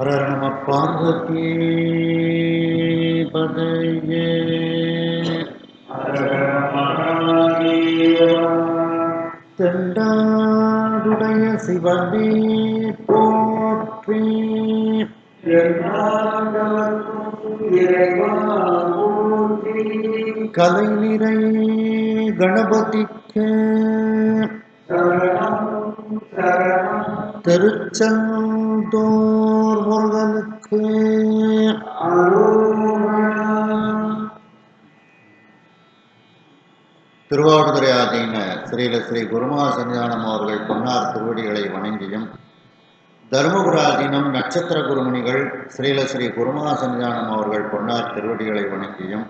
ஹர நம பார்வதி பதையே தெண்டாடுடைய சிவனே போற்றி கலை நிறை கணபதிக்கு திருச்செந்தூர் முருகனுக்கு திருவாவடுதுறை ஆதீன ஸ்ரீல ஸ்ரீ குருமா சன்னிதானம் அவர்கள் பொன்னார் திருவடிகளை வணங்கியும், தருமபுராதீனம் நட்சத்திர குருமணிகள் ஸ்ரீல ஸ்ரீ குருமா சன்னிதானம் அவர்கள் பொன்னார் திருவடிகளை வணங்கியும்,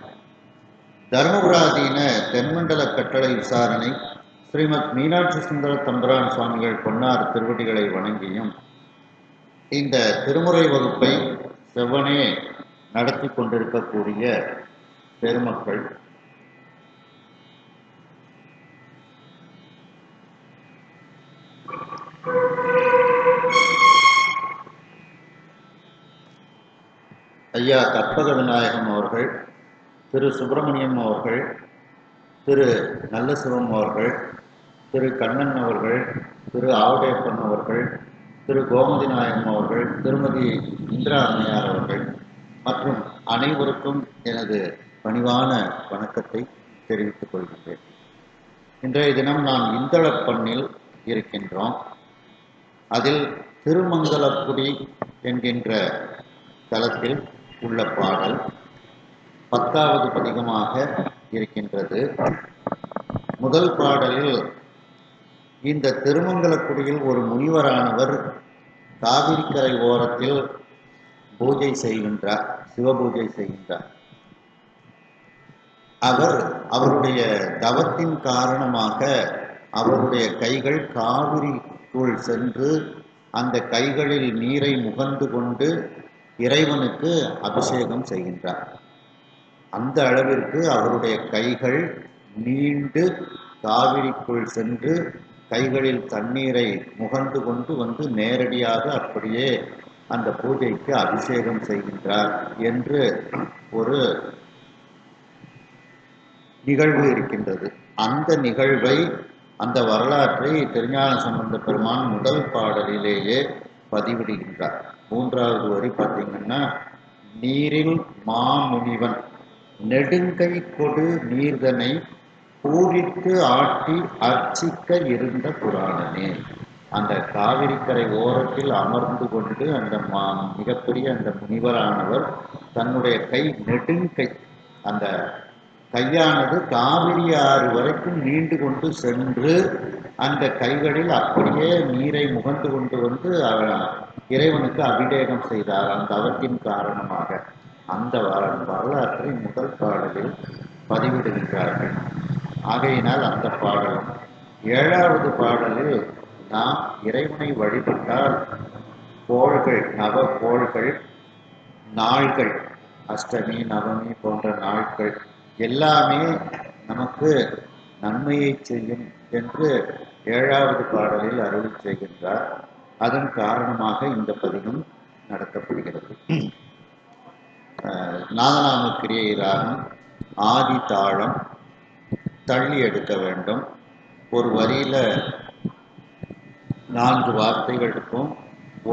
தருமபுராதீன தென்மண்டல கட்டளை விசாரணை ஸ்ரீமத் மீனாட்சி சுந்தர தம்பிரான் சுவாமிகள் பொன்னார் திருவடிகளை வணங்கியும், இந்த திருமுறை வகுப்பை செவ்வனே நடத்தி கொண்டிருக்கக்கூடிய பெருமக்கள், ஐயா கற்பக விநாயகம் அவர்கள், திரு சுப்பிரமணியம் அவர்கள், திரு நல்லசிவம் அவர்கள், திரு கண்ணன் அவர்கள், திரு ஆவடேப்பன் அவர்கள், திரு கோமதி நாயகம் அவர்கள், திருமதி இந்திரா அம்மையார் அவர்கள் மற்றும் அனைவருக்கும் எனது பணிவான வணக்கத்தை தெரிவித்துக் கொள்கின்றேன். இன்றைய தினம் நாம் இந்தளப்பண்ணில் இருக்கின்றோம். அதில் திருமங்கலக்குடி என்கின்ற தலத்தில் உள்ள பாடல் 10வது பதிகமாக இருக்கின்றது. முதல் பாடலில் இந்த திருமங்கலக்குடியில் ஒரு முனிவரானவர் காவிரிக்கரை ஓரத்தில் பூஜை செய்கின்றார், சிவபூஜை செய்கின்றார். அவருடைய தவத்தின் காரணமாக அவருடைய கைகள் காவிரிக்குள் சென்று அந்த கைகளில் நீரை முகந்து கொண்டு இறைவனுக்கு அபிஷேகம் செய்கின்றார். அந்த அளவிற்கு அவருடைய கைகள் நீண்டு காவிரிக்குள் சென்று கைகளில் தண்ணீரை முகந்து கொண்டு வந்து நேரடியாக அப்படியே அந்த பூஜைக்கு அபிஷேகம் செய்கின்றார் என்று ஒரு நிகழ்வு இருக்கின்றது. அந்த நிகழ்வை, அந்த வரலாற்றை திருஞான சம்பந்த பெருமான் முதல் பாடலிலேயே பதிவிடுகின்றார். 3வது வரி பார்த்தீங்கன்னா, நீரில் மாமுனிவன் நெடுங்கை கொடு நீர்தனை பூரித்து ஆட்டி அர்ச்சிக்க இருந்த புராணனே. அந்த காவிரிக்கரை ஓரத்தில் அமர்ந்து கொண்டு அந்த மிகப்பெரிய அந்த முனிவரானவர் தன்னுடைய கை நெடுங்கை, அந்த கையானது காவிரி ஆறு வரைக்கும் நீண்டு கொண்டு சென்று அந்த கைகளில் அப்படியே நீரை முகந்து கொண்டு வந்து இறைவனுக்கு அபிஷேகம் செய்தார் அந்த தவத்தின் காரணமாக. அந்த வரலாற்றை முதல் பாடலில் பதிவிடுகின்றார்கள். ஆகையினால் அந்த பாடலும் 7வது பாடலில் நாம் இறைவனை வழிபட்டால் கோள்கள், நவ கோள்கள், நாள்கள், அஷ்டமி நவமி போன்ற நாட்கள் எல்லாமே நமக்கு நன்மையை செய்யும் என்று 7வது பாடலில் அருளி செய்கின்றார். அதன் காரணமாக இந்த பதிகம் நடத்தப்படுகிறது. நாதநாமக்கிரியை ராகம் ஆதி தாளம் தள்ளி எடுக்க வேண்டும். ஒரு வரியில 4 வார்த்தைகள் இருக்கும்.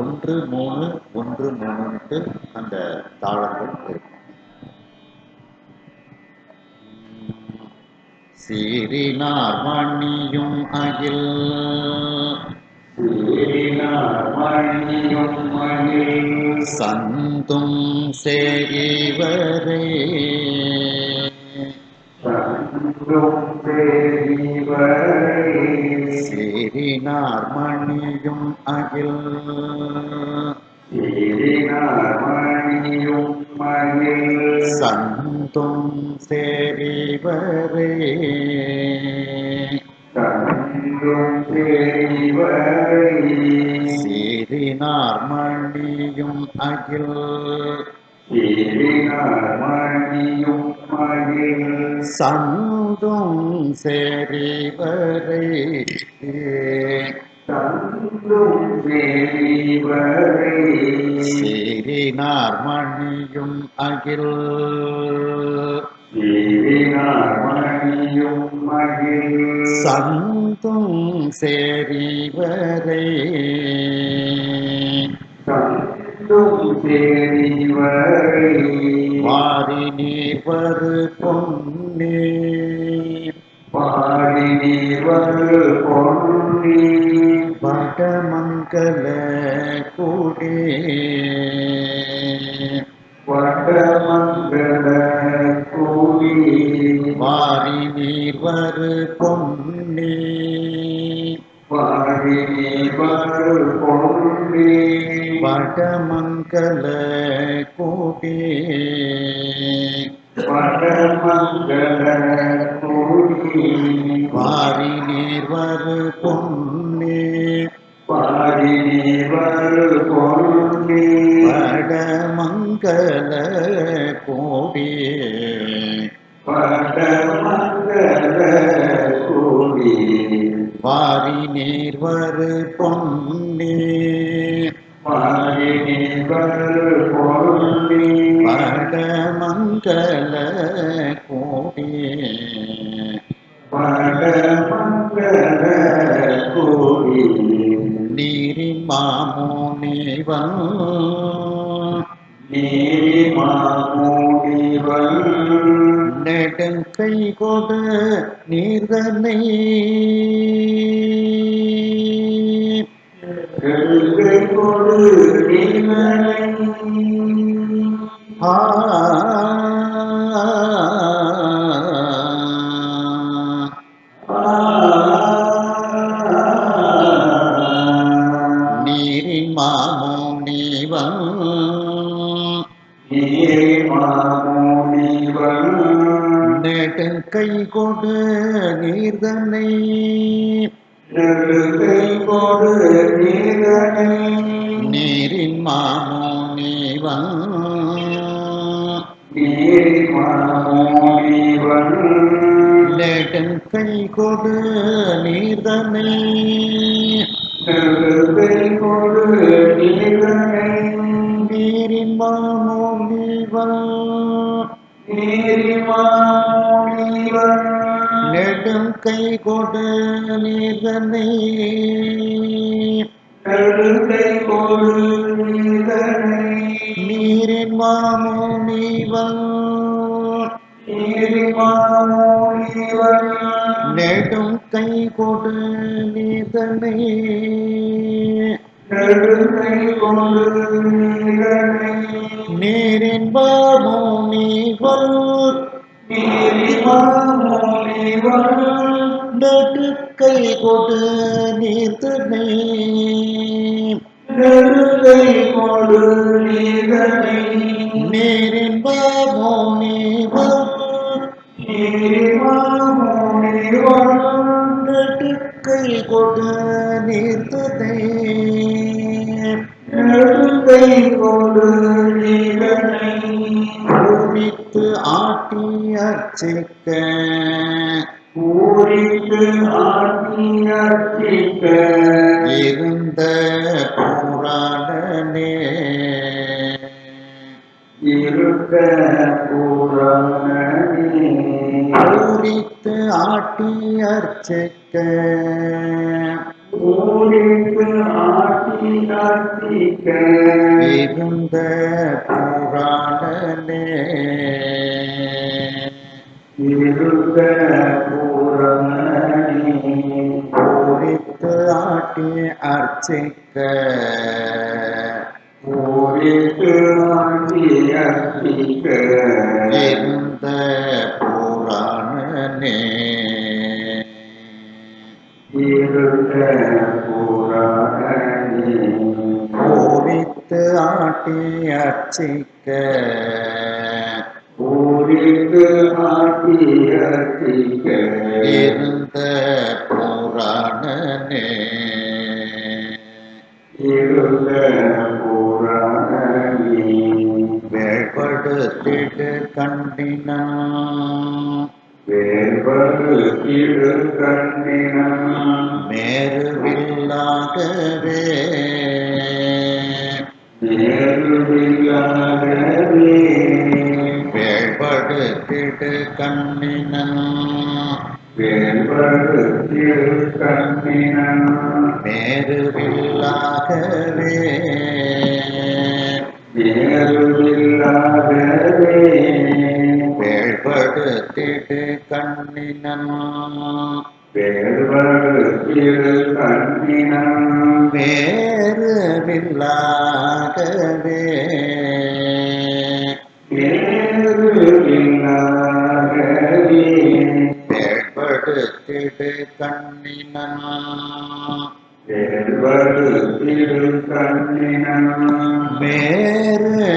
1 3 1 3ன்ட்டு அந்த தாளங்கள் இருக்கும். சீரினார் மணியும் அகில், சந்தும் சேரிவரே, சீரினார் மணியும் அகில், சந்தும் சேரிவரே, சீரினார் மணியும் அகில், சந்தும் சேரிவரே, சீரினார் மணியும் அகில் சந்தும் சேரிவரை வாரி நீர்வது பொன்னே வடமங்கல கூடே வாரி நீர்வது பொன்னே வடமங்கல கூடே வாரி நீர்வது பொன்னே வடமங்கல கூடே வாரி நீர்வது பொன்னே வடமங்கல கூடே நீரின் மாமுனிவன் நெடுங்கை கொடு நீர்தனை நீரின் மாமுனிவன் நெடுங்கை கொடு நீர்தனை நீரின் மாமுனிவன் நெடுங்கை கொடு நீர்தனை நீரின் மாமுனிவன் நெடுங்கை கொடு நீர்தனை நீரின் மாமுனிவன் நெடுங்கை கொடு நீர்தனை நீரின் மாமுனிவன் நெடுங்கை கொடு நீர்தனை நீரின் மாமுனிவன் நெடுங்கை கொடு நீர்தனை பூரித்து ஆட்டி அர்ச்சிக்க இருந்த புராணனே பூரித்து ஆட்டி அர்ச்சிக்க இருந்த புராணனே பூரித்து ஆட்டி அர்ச்சிக்க இருந்த புராணனே பூரித்து ஆட்டி அர்ச்சிக்க இருந்த புராணனே வேள்படுத்திடு கண்டினான் மேருவில்லா நேருவில்லாகவே வேள்படுத்திடு கண்ணினன் நேருவில்லாகவே வேள்படுத்திடு கண்ணினன் வேறுவில்லாகவே வேள்படுத்திடு கண்ணினன் வேறுவில்லாகவே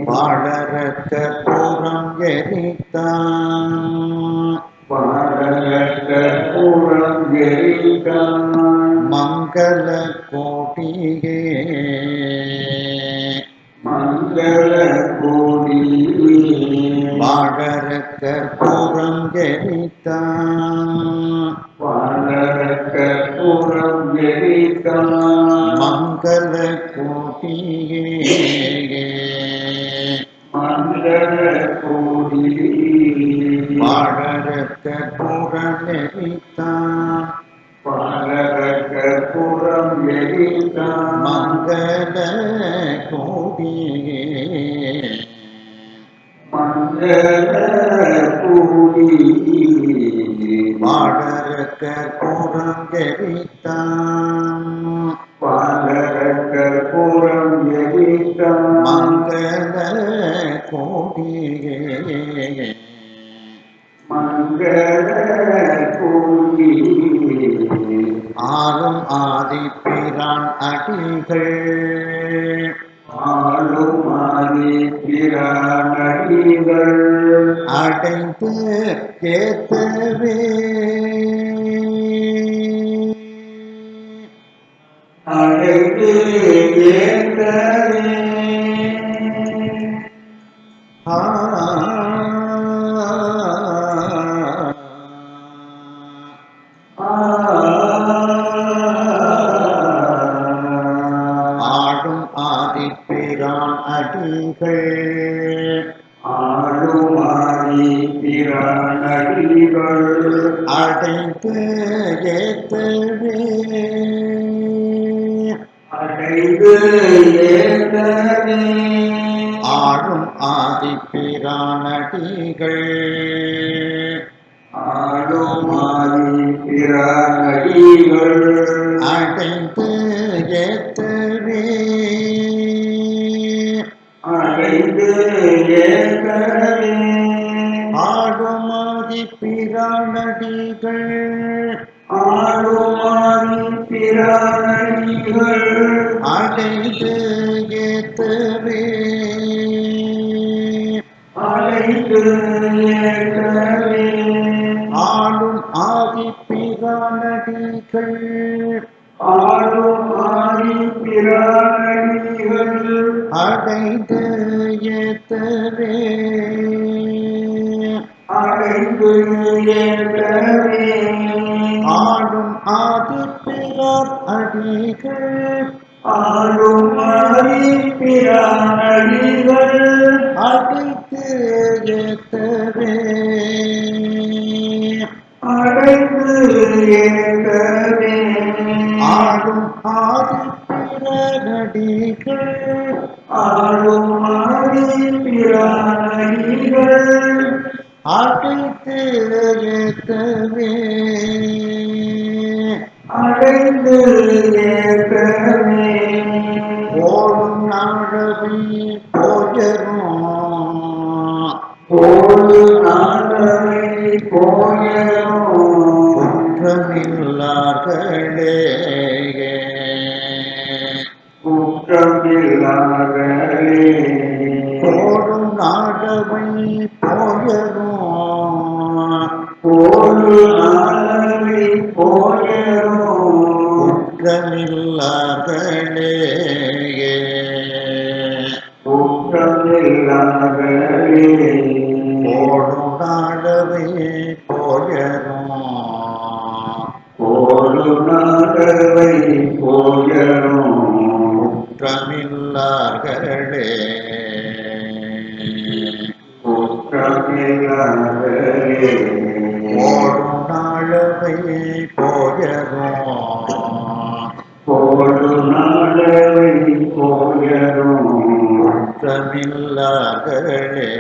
வாழறக்க பூரம் எரித்தான் மங்கள கோட்டியே வாழறக்க பூரம் எரித்தான் மங்கள கோட்டியே வாழறக்க பூரம் எரித்தான் மங்கள கோடியே வாழறக்க பூரம் எரித்தான் மங்கள கோடியே ஆளும் ஆதிப்பிரான் அடிகள் அடைந்து ஏத்தவே ஆடும் ஆதிப்பிரான் அடிகள் அடைந்து ஏத்தவே ஆடும் ஆதிப்பிரான் அடிகள் அடைந்து ஏத்தவே ஆடும் ஆதிப்பிரான் அடிகள் அடைந்து ஏத்தவே ஆடும் ஆதிப்பிரான் அடிகள் அடைந்து ஏத்தவே ஆடும் ஆதிப்பிரான் அடிகள் அடைந்து ஏத்தவே ஆடும் ஆதிப்பிரான் அடிகள் அடைந்து ஏத்தவே ஓடும் நாடவை போயரும் குற்றமில்லார்களே ஓடும் நாடவை போயரும் குற்றமில்லார்களே நாளவை போயரும் நாளவை போயரும் குற்றமில்லார்களே ஓடும் நாளவை போயரும் நாளவை போயரும் குற்றமில்லார்களே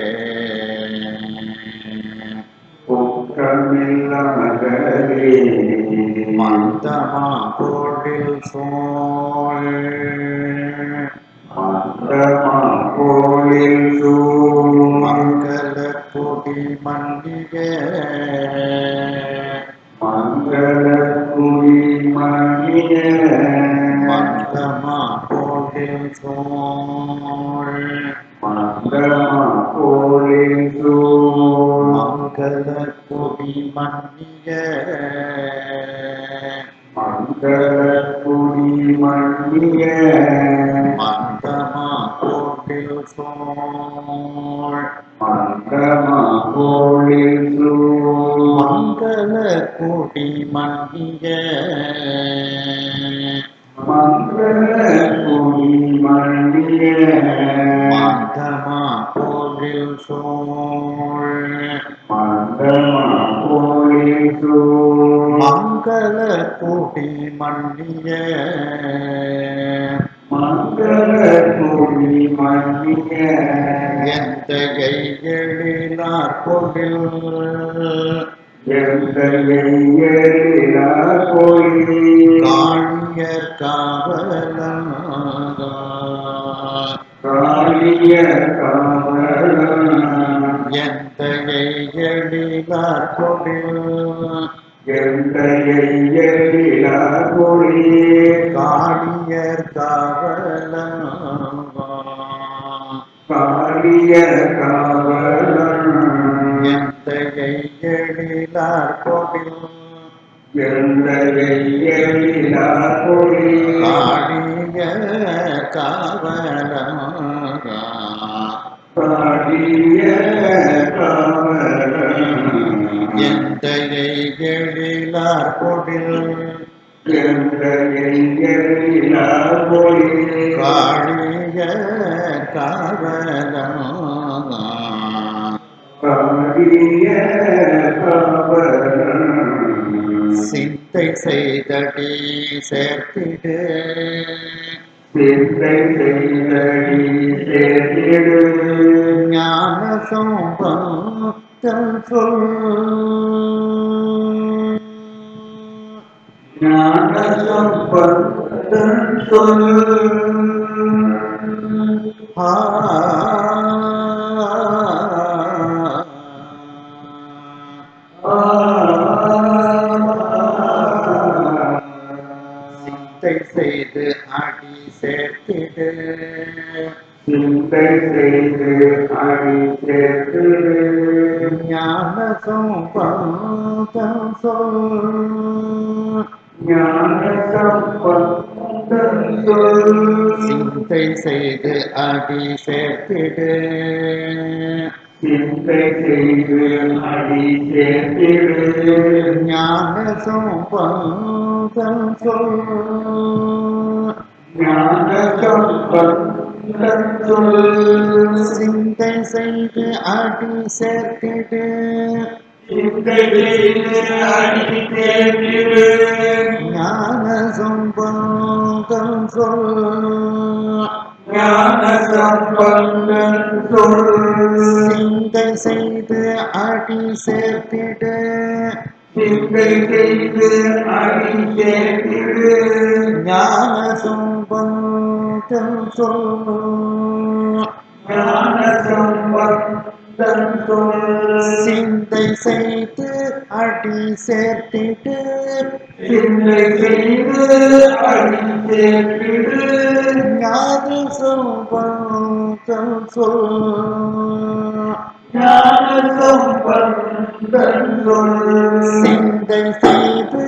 மந்தமா கோடில் சோழ் மங்கள கொடி மன்னிய மந்தமா கோடில் சோழ் மங்கள கொடி மன்னிய மந்தமா கோடில் சோழ் மங்கள கொடி மன்னிய மந்தமா கோடில் சோழ் மங்கள கொடி மன்னிய எந்த எழிலார் கொடில் காளியர் காவலன் எந்த எழிலார் கொடில் காளியர் காவலன் எந்த எழிலார் கொடில் காளியர் காவலன் எந்த எழிலார் கொடில் காளியர் காவலன் சிந்தை செய்தடி சேர்த்திடு ஞான சம்பந்தம் சொல் சிந்தை செய்து அடி சேர்த்திடு ஞான சம்பந்தம் சொல் சிந்தை செய்து அடி சேர்த்திடு ஞான சம்பந்தம் சொல் சிந்தை செய்து அடி சேர்த்திடு ஞான சம்பந்தம் சொல் சிந்தை செய்து அடி சேர்த்திடு ஞான சம்பந்தம் சொல் சிந்தை செய்து அடி சேர்த்திடு ஞான சம்பந்தம் சொல் சிந்தை செய்து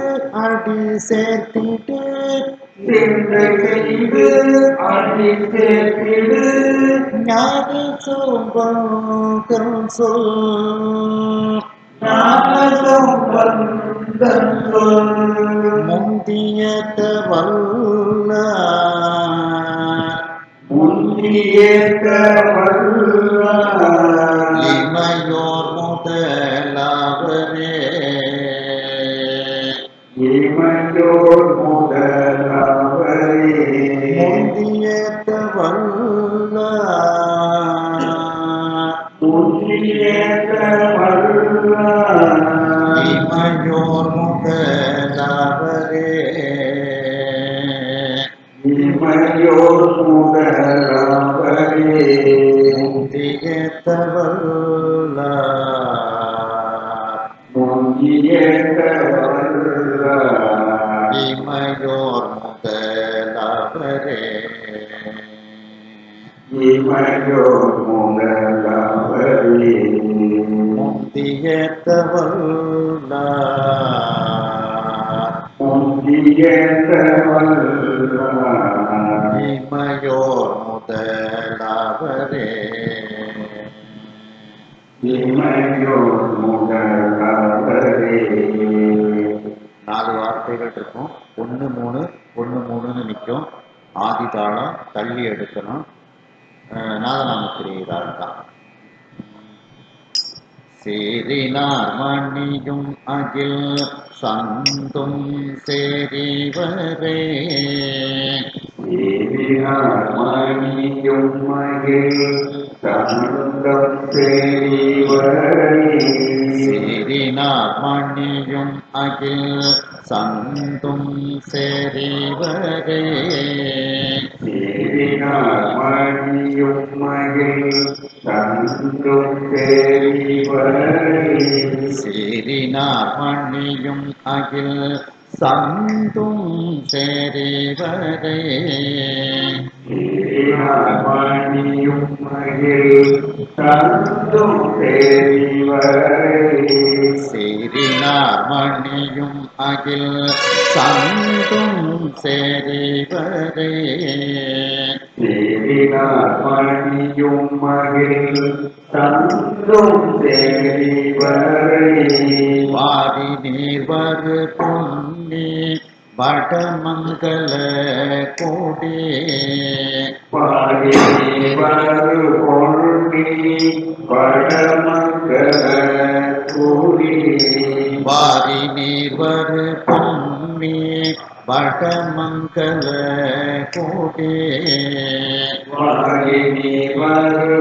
அடி சேர்த்திடு ஞான சம்பந்தம் சொல் முந்தியத்த வல்ல இமையோர் முதலாவரே முந்தியத்த வல்ல இமையோர் முதலாவரே முந்தியத்த வல்ல இமையோர் முதலாவரே முந்தியத்த வல்ல இமையோர் முதலாவரே நாலு வார்த்தைகள் இருக்கும். 1 3 1 3ன்னு நிற்கும். ஆதி தாளம் தள்ளி எடுக்கணும். நாதநாமக்கிரியை தாளம் தான். சேரினார் மணியும் அகில் சந்தும் சேரிவரே சேரினார் மணியும் அகில் சந்தும் சேரிவரே சேரினார் மணியும் அகில் சந்தும் சேரிவரே சேரினார் மணியும் அகில் சந்தும் சேரிவரே வாரி நீர்வரு பொன்னி வடமங்கல கோடி வாரி நீர்வரு பொன்னி வடமங்கல கோடி வாரி நீர்வரு பொன்னி வடமங்கல கோடியே வாரி நீர்வரு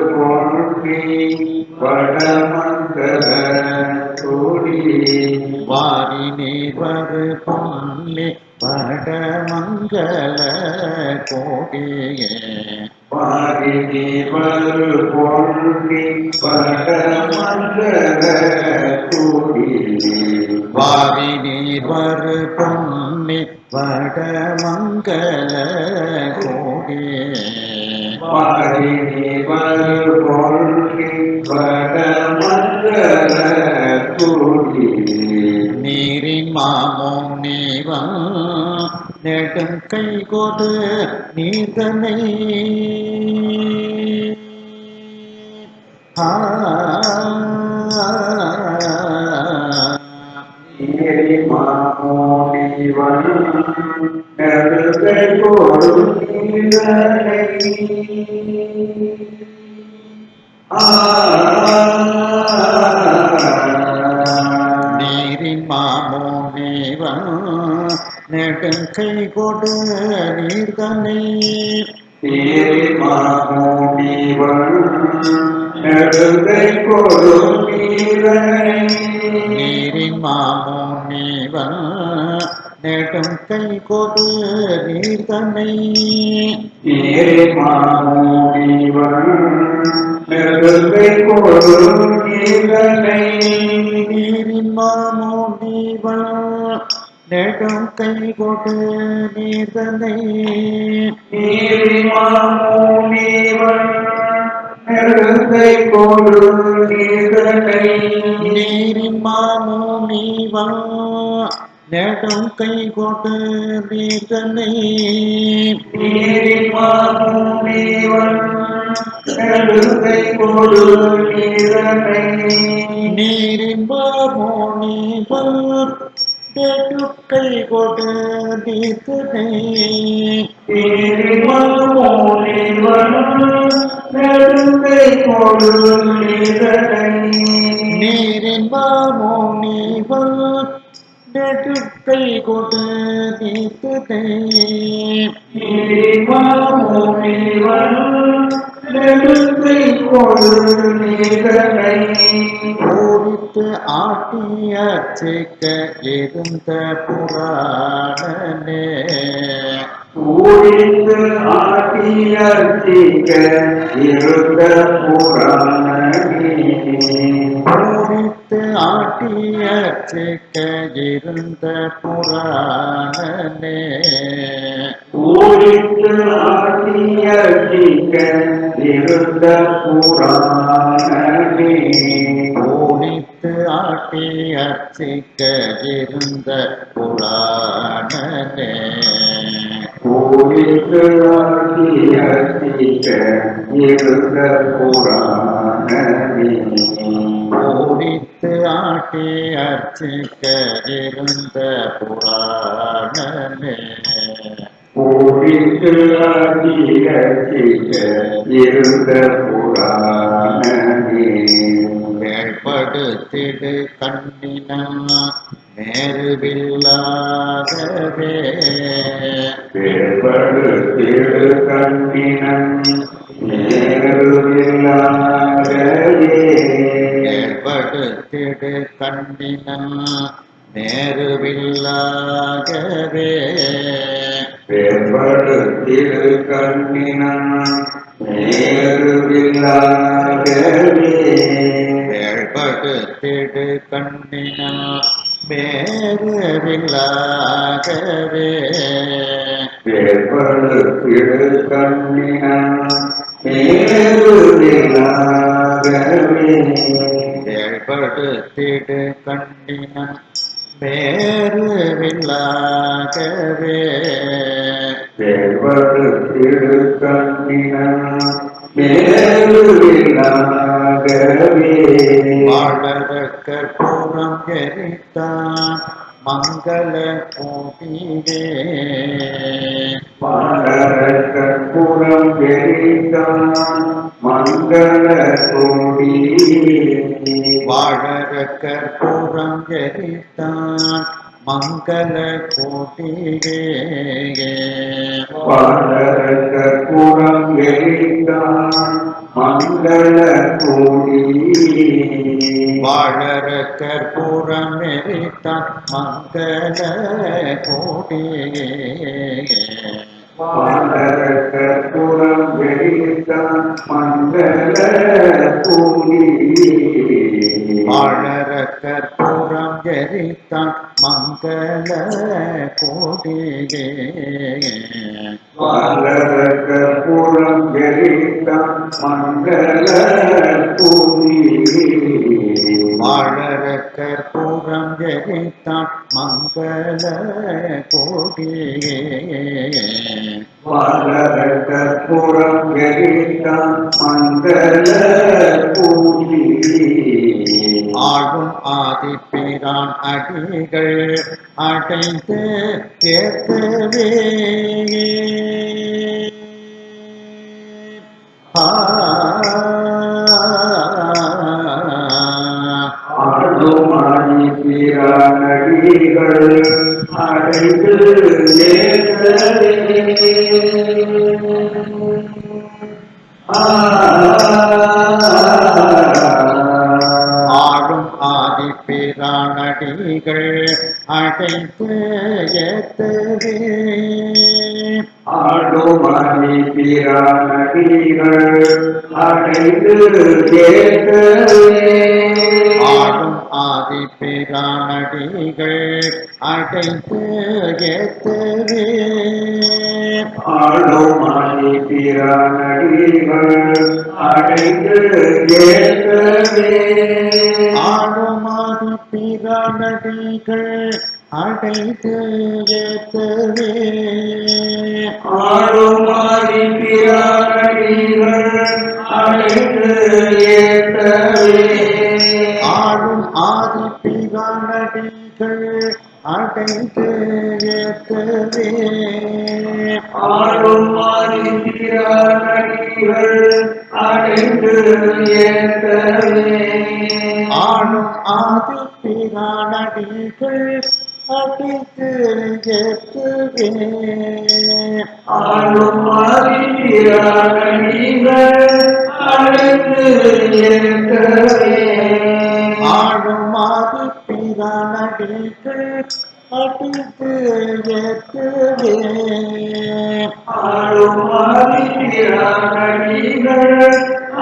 பொன்னி வடமங்கல கோடியே நீரின் மாமோம் நீவன் நெடும் கை கொடு நீர்தனை நீரின் மாமோம் நீவன் நெடும் கை கொடு நீர்தனை நீரின் மாமோம் நீவன் நெடும் கை கொடு நீர்தனை நீரின் மாமோம் நீவன் நெடும் கை கொடு நீர்தனை நீரின் மாமோம் நீவன் நெடும் கை கொடு நீர்தனை நீரின் மாமோம் நீவன் கை கொடு தீர்த்தனை நீரின் மாமோனிவன் நெடுக்கை கொடு தீர்த்தனை ஓடித்து ஆட்டிய சேர்க்க இருந்த புராணனே ஓடித்து ஆட்டியர்த்திக்க இருந்த புராணனே ஓடித்து ஆட்டிய சேர்க்க இருந்த புராணனே ஓடித்து ஆட்டியர்த்திக்க இருந்த புராணனே ஓடித்து ஆட்டி அர்ச்சிக்க இருந்த புராணனே ஓடித்து ஆட்டியர்த்திக்க இருந்த புராணனே ஓடித்து ஆட்டி அர்ச்சிக்க இருந்த புராணனே ஓடித்து ஆட்டியர்த்திக்க இருந்த புராணனே வேள்படுத்திடு கண்ணினா நேருவில்லாதவே வேறுபடுத்திடு கண்ணினன் நேருவில்லாதவே வேள்படுத்திடு கண்ணினா நேருவில்லாகவே வேறுபடுத்திடு கண்ணினன் நேருவில்லாதவே வேள்படுத்திடு கண்ணினா மேருவில்லாகவே வேறுபடுத்திடு கண்ணினன் நேருவில்லாதவே வேள்படுத்திடு கண்ணினா மேருவில்லாகவே வேறுபடுத்திடு கண்ணினன் நேருவில்லாதவே வாழற கற்பூரம் எரித்தான் மங்கள கோடியே வாழற கற்பூரம் எரித்தான் மங்கள கோடி வாழற கற்பூரம் எரித்தான் மங்கள கோடியே வாழற கற்பூரம் எரித்தான் மங்கள கோடி வாழற கற்பூரம் எரித்தான் மங்கள கோடியே வாழற கற்பூரம் எரித்தான் மங்கள கோடி வாழற கற்பூரம் எரித்தான் மங்கள கோடியே வாழற கற்பூரம் எரித்தான் மங்கள கோடி வாழற கற்பூரம் எரித்தான் மங்கள கோடியே வாழற கற்பூரம் எரித்தான் மங்கள கோடி ஆடும் ஆதிப்பிரான் அடிகள் அடைந்து கேட்கவே ஆடுமாடி பிரானடிகள் அடைந்து ஏற்றவே ஆடும் ஆதிப்பிரான் அடிகள் அடைந்து ஏத்தவே ஆடுமாடி பிரானடிகள் அடைந்து ஏற்றவே ஆடும் ஆதிப்பிரான் அடிகள் அடைந்து ஏத்தவே ஆடுமாடி பிரானடிகள் அடைந்து ஏற்றவே ஆடும் ஆதிப்பிரான் அடிகள் அடைந்து ஏத்தவே ஆடுமாடி பிரானடிகள் அடைந்து ஏற்றவே ஆடும் ஆதிப்பிரான் அடிகள் அடைந்து ஏத்தவே ஆளும் ஆதிபிரானடிகள் அடைந்து ஏத்தவே ஆளும் ஆதி பிரானடிகள் அடைந்து ஏத்தவே ஆளும் ஆதிபிரானடிகள் அடைந்து ஏத்தவே ஆளும் ஆதி பிரானடிகள் அடைந்து ஏத்தவே ஆளும் ஆதிபிரானடிகள்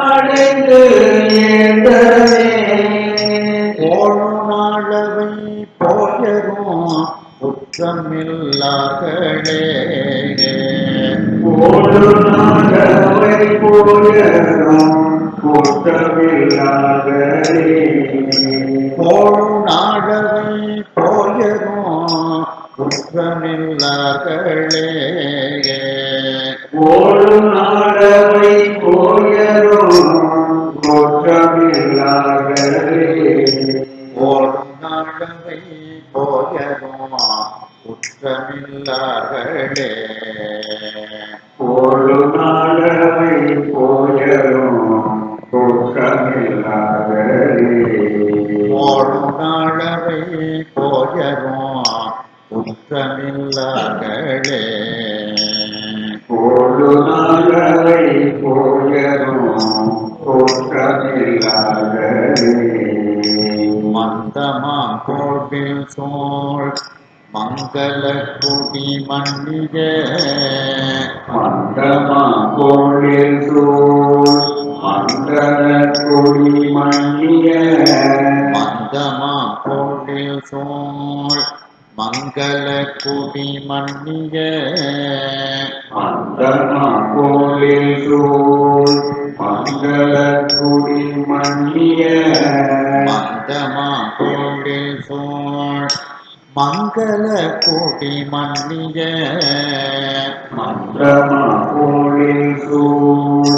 அடைந்து ஏத்தவே போனாளவை போயரும் குற்றமில்லார்களே ஓடு நாடவை போயரும் குற்றமில்லாதே போனாளவை போயரும் குற்றமில்லார்களே ஓடு நாடவை போயரும் குற்றமில்லாதே போனாளவை போயரும் குற்றமில்லார்களே ஓடு நாடவை போயரும் குற்றமில்லாதே போனாளவை போயரும் குற்றமில்லார்களே ஓடு நாடவை போயரும் குற்றமில்லாதே மந்தமாம் கோவில் சோழ் மங்கள குடி மன்னிய மந்தமா கோழில் சூழ் மங்கள கொடி மணிய மந்தமாம் கோவில் சோழ் மங்கள குடி மன்னிய மந்தமா கோழில் சூழ் மங்கள கொடி மணிய மந்தமாம் கோவில் சோழ் மங்கள குடி மன்னிய மந்தமா கோழில் சூழ்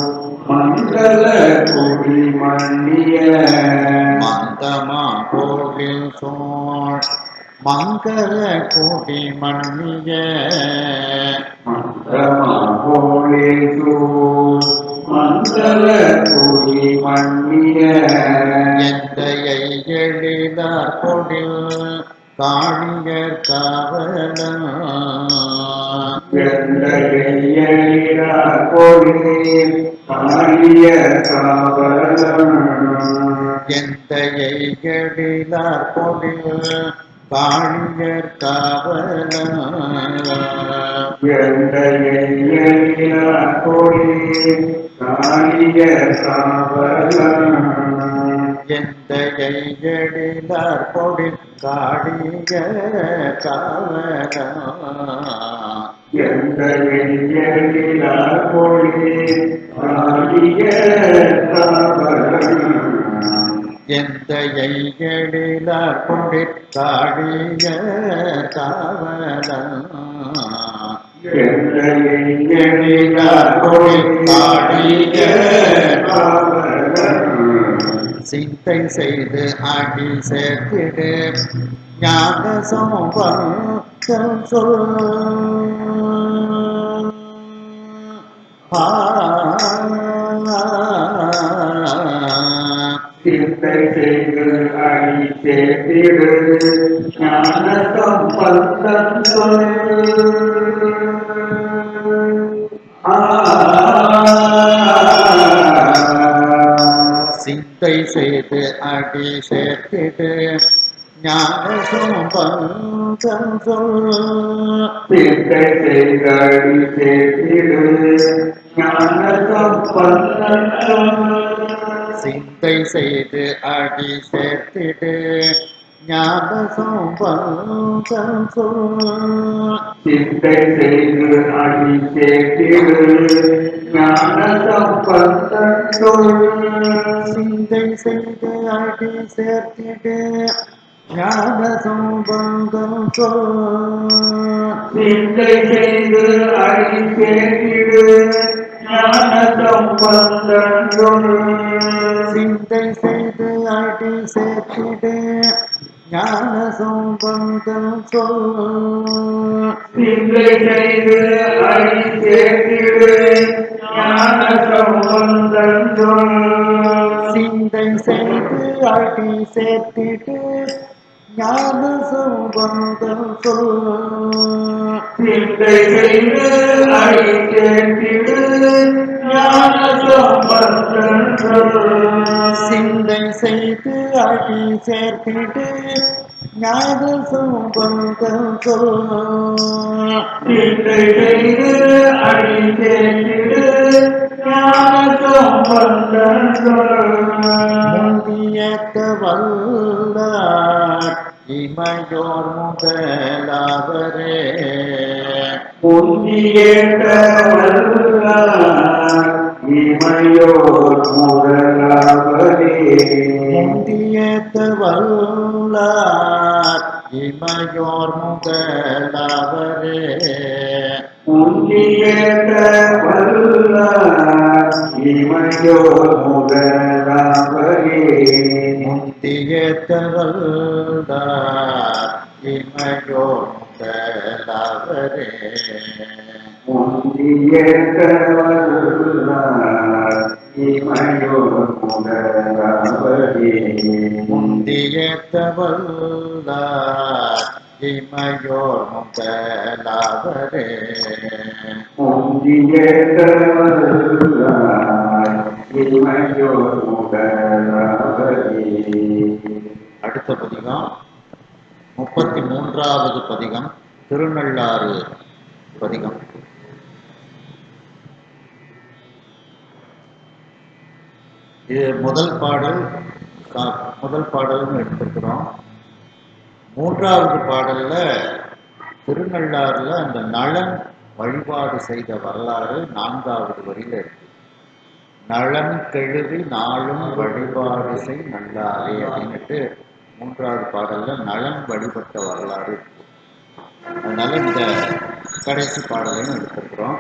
மங்கள கொடி மணிய மந்தமாம் கோவில் சோழ் மங்கள குடி மன்னிய மந்தமா கோழில் சூழ் மங்கள கொடி மணிய எந்தையை எழிலார் கொடில் காணியர் காவல எந்தையை எழிலார் கொடில் காணியர் காவல எந்தையை எழிலார் கொடில் காணிய காவல எந்தையை எழிலார் கொடில் காணிய காவல சிந்தை செய்து அடி சேர்த்திடு ஞான சம்பந்தம் சொல் சிந்தை செய்து அடி சேர்த்திடு ஞான சம்பந்தம் சொல் சிந்தை செய்து அடி சேர்த்திடு ஞான சம்பந்தம் சொல் சிந்தை செய்து அடி சேர்த்திடு ஞான சம்பந்தம் சொல் சிந்தை செய்து அடி சேர்த்திடு ஞான சம்பந்தம் சொல் சிந்தை செய்து அடி சேர்த்திடு ஞான சம்பந்தம் சொல் சிந்தை செய்து அடி சேர்த்திடு ஞான சம்பந்தம் சொல் சிந்தை செய்து அடி சேர்த்திடு ஞான சம்பந்தம் சொல் சிந்தை செய்து அடி சேர்த்திடு ஞான சம்பந்தம் சொல் சிந்தை செய்து அடி சேர்த்திடு ஞான சம்பந்தம் சொல் சிந்தை செய்து அடி சேர்த்திட்டு ஞான சம்பந்தம் சொல் சிந்தை செய்து அடி சேர்த்திடு ஞான சம்பந்தம் சொல் சிந்தை செய்து அடி சேர்த்திட்டு ஞான சம்பந்தம் சொல் சிந்தை செய்து அடி சேர்த்திடு ஞான சம்பந்தம் சொல் முந்தியத்த வல்லார் இமையோர் முதலாவரே புண்ணியேற்ற வல்லார் இமையோர் முதலாவரே முந்தியத்த வல்லார் இமையோர் முதலாவரே புண்ணியேற்ற வல்லார் இமையோர் முதலாவரே முந்தியத்த வல்லார் இமையோர் முதலாவரே முந்தியேற்ற வல்லார் இமையோர் முதலாவரே முந்தியத்த வல்லார் இமையோர் முதலாவரே முந்தியேற்ற வல்லார் இமையோர் முதலாவரே அடுத்த பதிகம் 33வது பதிகம் திருநள்ளாறு பதிகம். இது முதல் பாடல்னு எடுத்துக்கிறோம். 3வது பாடல்ல திருநள்ளாறுல அந்த நலன் வழிபாடு செய்த வரலாறு 4வது வரியில இருக்கு. நலன் கெழுதி நாளும் வழிபாடு செய் நல்லாரே அப்படின்னுட்டு 3வது பாடல்ல நலன் வழிபட்ட வரலாறு இருக்கு. அதனால இந்த கடைசி பாடலையும் எடுத்துக்கிறோம்.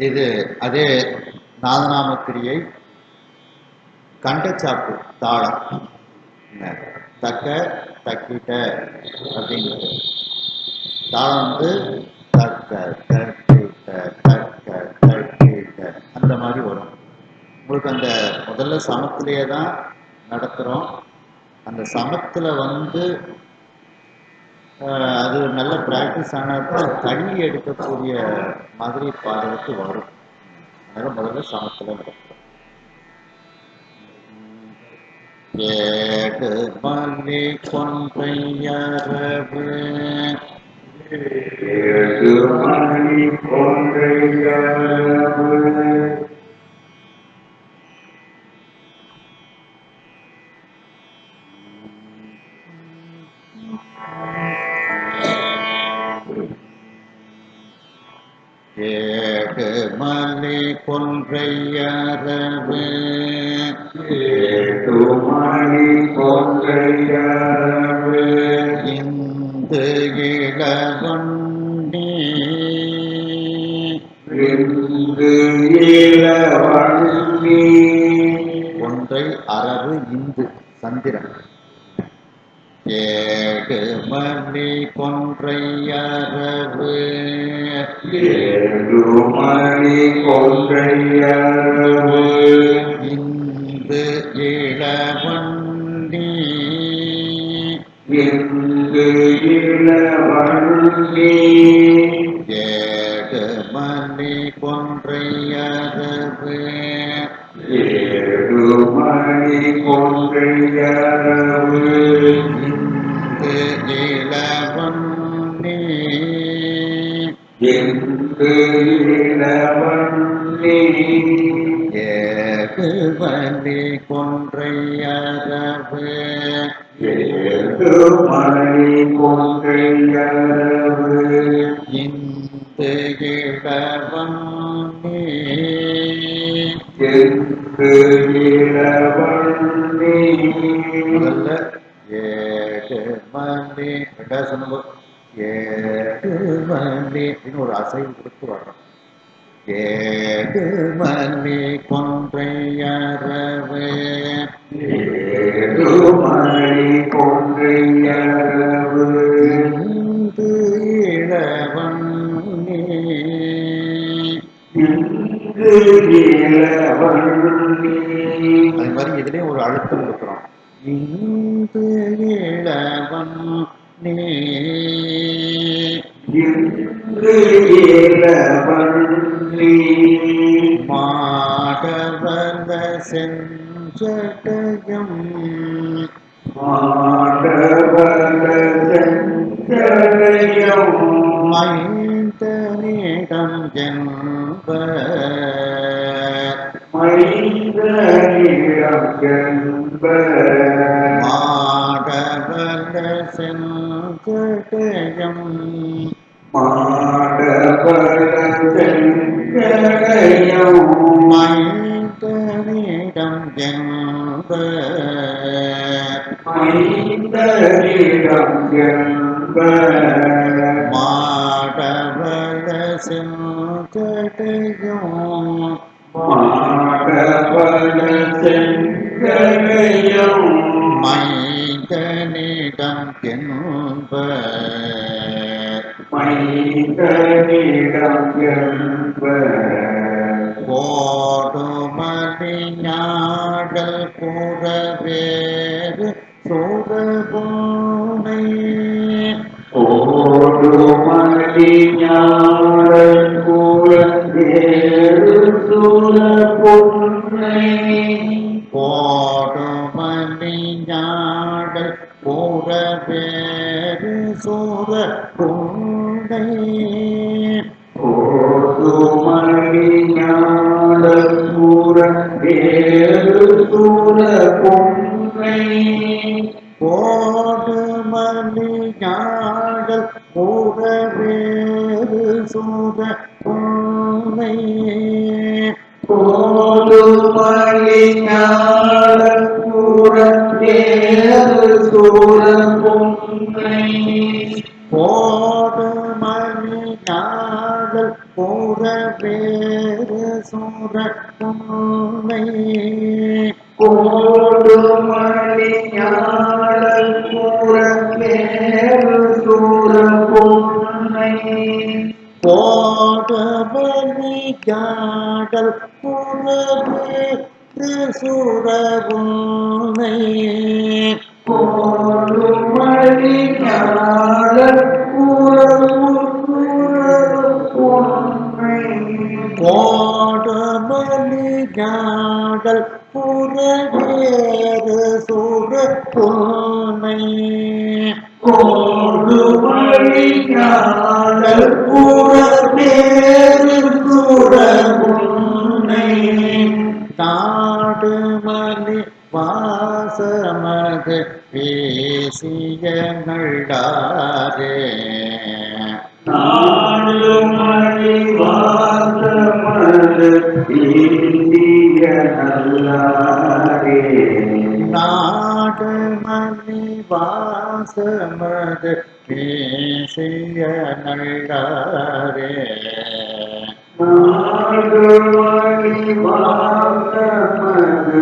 இது அதே நாதநாமக்கிரியை கண்டச்சாப்பு தாளம் தக்க தக்கிட்ட அப்படிங்கிறது தாளம் வந்து தக்க தக்கிட்ட தக்க தக்கிட்ட அந்த மாதிரி வரும். உங்களுக்கு அந்த முதல்ல சமத்திலேயே தான் நடத்துகிறோம். அந்த சமத்தில் வந்து அது நல்ல ப்ராக்டிஸ் ஆனால் தள்ளி எடுக்கக்கூடிய மாதிரி பாடலுக்கு வரும். அதனால முதல்ல சமத்தில் நடத்துகிறோம். ஏடு மல்லி கொன்றையரவு ஏழு மணி கொன்றையரவு ஏடு மல்லி கொன்றையரவு ஏழு மணி கொன்றையரவு இந்து இளவண்டி இந்து இளவண்ணி கொன்றை அரவு இந்து சந்திரன். ஏடு மல்லி கொன்றையரவு ஏழு மணி கொன்றையரவு இந்து இளவண்டி இந்து இளவண்ணி ஏடு மல்லி கொன்றையரவு ஏழு மணி கொன்றையரவு இந்து இளவண்டி இந்து இளவண்ணி ஏடு மல்லி கொன்றையரவு ஏழு மணி கொன்றையரவு இந்து இளவண்டி இந்து இளவண்ணி முதல்ல ஏடு மல்லி ரெண்டாவது சொன்ன ஏடு மல்லி அப்படின்னு ஒரு அசைவு கொடுத்து வர்றோம். ஏடு மல்லி கொன்றையரவு ஏழு மணி கொன்றையரவு இந்து இளவண்ணே இங்கு இளவண்ணே அது மாதிரி இதுலயே ஒரு அழுத்தம் கொடுக்குறோம். இந்து இளவண்ணே இங்கு இளவண்ணே மாடவர்த செஞ்சடையம் மாடவர செஞ்சடையம் மைந்தனிடம் என்ப மைந்தனிடம் என்ப மாடவர்த செஞ்சடையம் மாடவர செஞ்சடையம் மைந்தனிடம் என்ப மைந்தனிடம் என்ப மாடவர்த செஞ்சடையம் மாடவர செஞ்சடையம் மைந்தனிடம் என்ப மைந்தனிடம் என்ப கோடுமதி ஞாடல் புறவேறு சூரபூனை ஓடுமதி ஞாழல் கூறந்தேறு சூர பொன்னை கோடுமதி ஞாடல் புறவேறு சூரபூனை ஓடுமதி ஞாழல் கூறந்தேறு சூர பொன்னை கோடுமதி ஞாடல் புறவேறு சூரபூனை கோடுமதி ஞாழல் கூறந்தேறு சூர பொன்னை கோடுமதி ஞாடல் புறவேறு சூரபூனை கோடுமணி ஞாழல் கூறந்தேறு சூர பொன்னை கோடுமதி ஞாடல் புறவேறு சூரபூனை கோடுமணி ஞாழல் பொன்னை கோடுமதி ஞாடல் புறவேறு சூரபூனை கோடுமணி ஞாழல் கூறந்தேறு சூர பொன்னை நாடுமதி வாசமது பேசிய நல்லாரே நாடுமணி வாசமது இந்திய நல்லாரே நாடுமதி வாசமது பேசிய நல்லாரே நாடுமணி வாசமது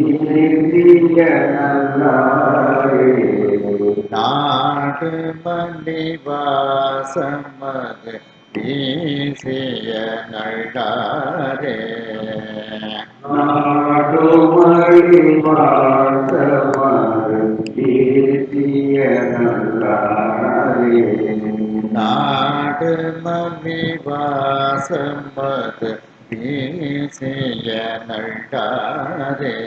இந்திய நல்லாரே நாடுமதி வாசமது பேசிய நல்லாரே நாடுமணி வாசமது இந்திய நல்லாரே நாடுமதி வாசமது பேசிய நல்லாரே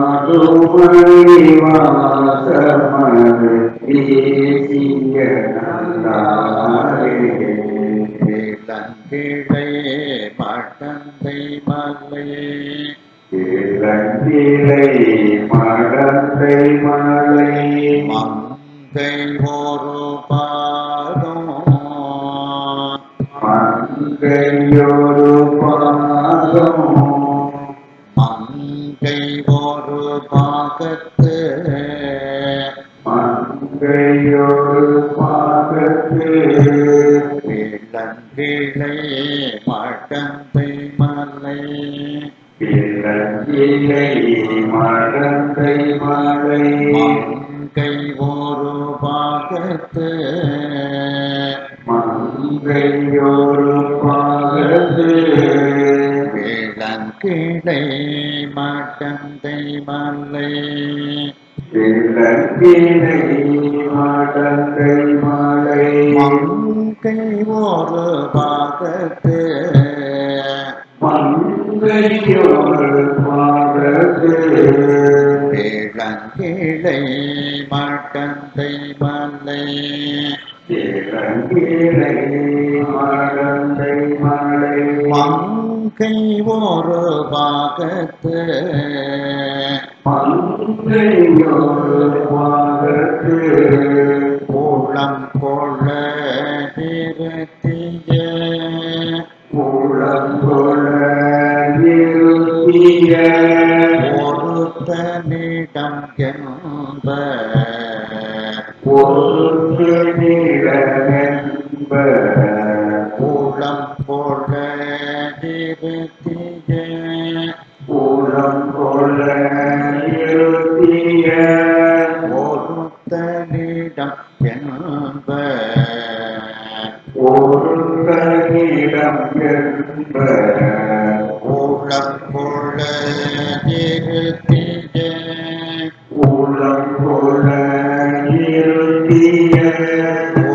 நாடுமணி வாசமது பேசிய நல்லாரே இளங்கிளை மடந்தை மலையே இளங்கிளை மடந்தை மலை மங்கை ஒரு பாதம் மங்கையொரு பாதம் மங்கை ஒரு பாகத்து மங்கையொரு பாதத்து இளங்கிளை மடந்தை மலை இளங்கிளை மடந்தை மலை மாலை மங்கை ஒரு பாகத்து மங்கையோரு பாகத்து விளங்கிடை மடந்தை மலை விளக்கினை மாடந்தை மாலை மங்கை ஒரு பாகத்து மங்கையோரு பாகத்து விளங்கிடை மடந்தை மலை விளக்கினை மாடந்தை மாலை மங்கை ஒரு பாகத்து மங்கையோரு பாகத்து கூளம் கொள்ள நிறுத்திய புலங்கொள நிறுத்திய ஒருத்தனிடம் என்ப பொருத்து நிலமென்ப கூளம் கொள்ள நிறுத்திய புலங்கொள நிறுத்திய ஒருத்தனிடம் என்ப ஒருத்தனிடம் என்ப கூளம் கொள்ள நிறுத்திய புலங்கொள நிறுத்திய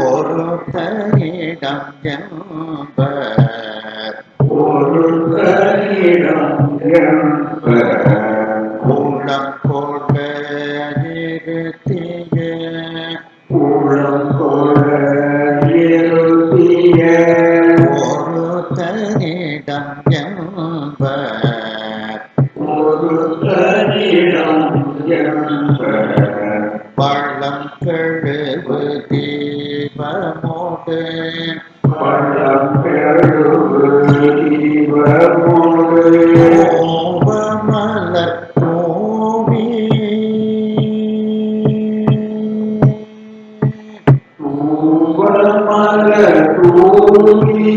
ஒருத்தனிடம் என்ப ஒருத்தனிடம் என்ப கூளம் கொள்ள நிறுத்திய புலங்கொள நிறுத்திய ஒருத்தனிடம் என்ப ஒருத்தனிடம் என்ப பள்ளம் கழுவு தீபமோடு பள்ளம் பெருவு தீபமோடு கோபமலர் தூவி தூவமல தூவி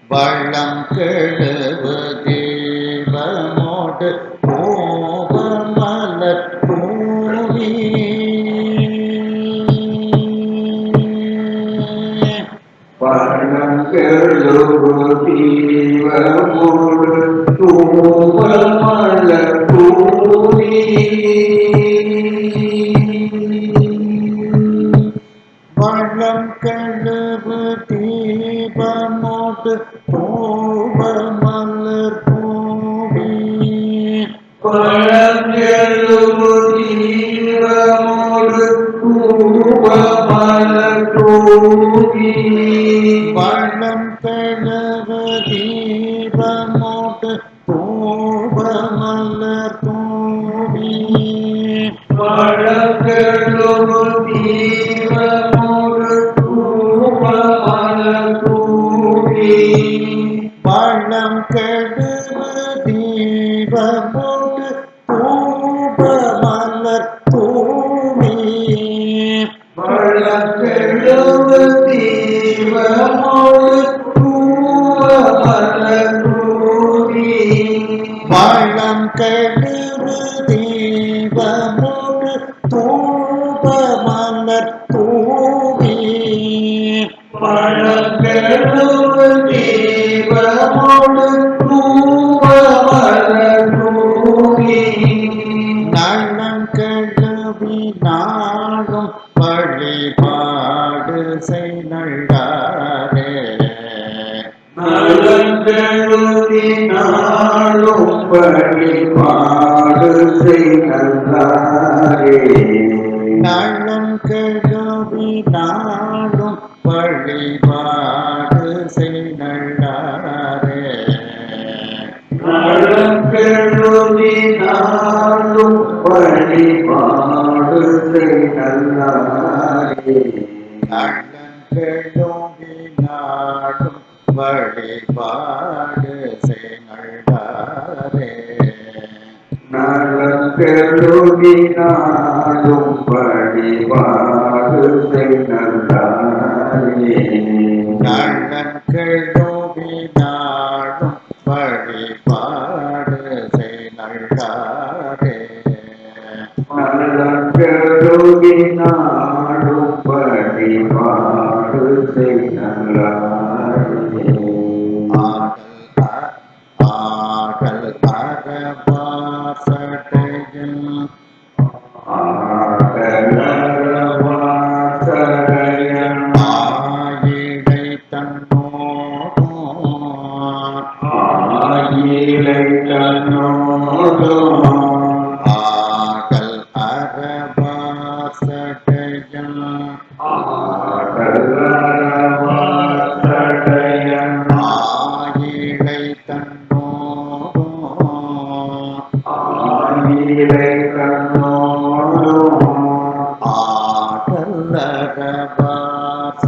வள்ளம் கழுவு தீபமோடு கோபமலர் தூவி பள்ளம் பெருவு தீபமோடு தூவமல தூவி வள்ளம் கழுவு தீபமோடு கோபமலர் தூவி பள்ளம் பெருவு தீபமோடு தூவமல தூவி வள்ளம் கழுவு தீபமோடு கோபமலர் தூவி பள்ளம் பெருவு தீபமோடு தூவமல தூவி வள்ளம் கழுவு தீபமோடு கோபமலர் தூவி பள்ளம் பெருவு தீபமோடு தூவமல தூவி வள்ளம் கழுவு தீபமோடு கோபமலர் தூவி பள்ளம் பெருவு தீபமோடு தூவமல தூவி நள்ளம் கழுவி நாளும் வழிபாடு செய் நல்லாரே நலங்கெழுதி நாளும் வழிபாடு செய் நல்லாரே நள்ளம் கழுவி நாளும் வழிபாடு செய் நல்லாரே நலங்கெழுதி நாளும் வழிபாடு செய் நல்லாரே நள்ளம் கழுவி நாளும் வழிபாடு செய் நல்லாரே நலங்கெழுதி நாளும் வழிபாடு செய் நல்லாரே நள்ளம் கழுவி நாளும் வழிபாடு நாடும் வழிபாடு செய்யலாரே. ஆடல் அரவாசடையில் ஆடலரவாசடையன் ஆயிடை தன்னோடும் ஆயிலை தன்னோடும் ஆடல் அரவாசடையில் ஆடலரவாசடையன் ஆயிடை தன்னோடும் ஆயிலை தன்னோடும் ஆடல் அரவாசடையில்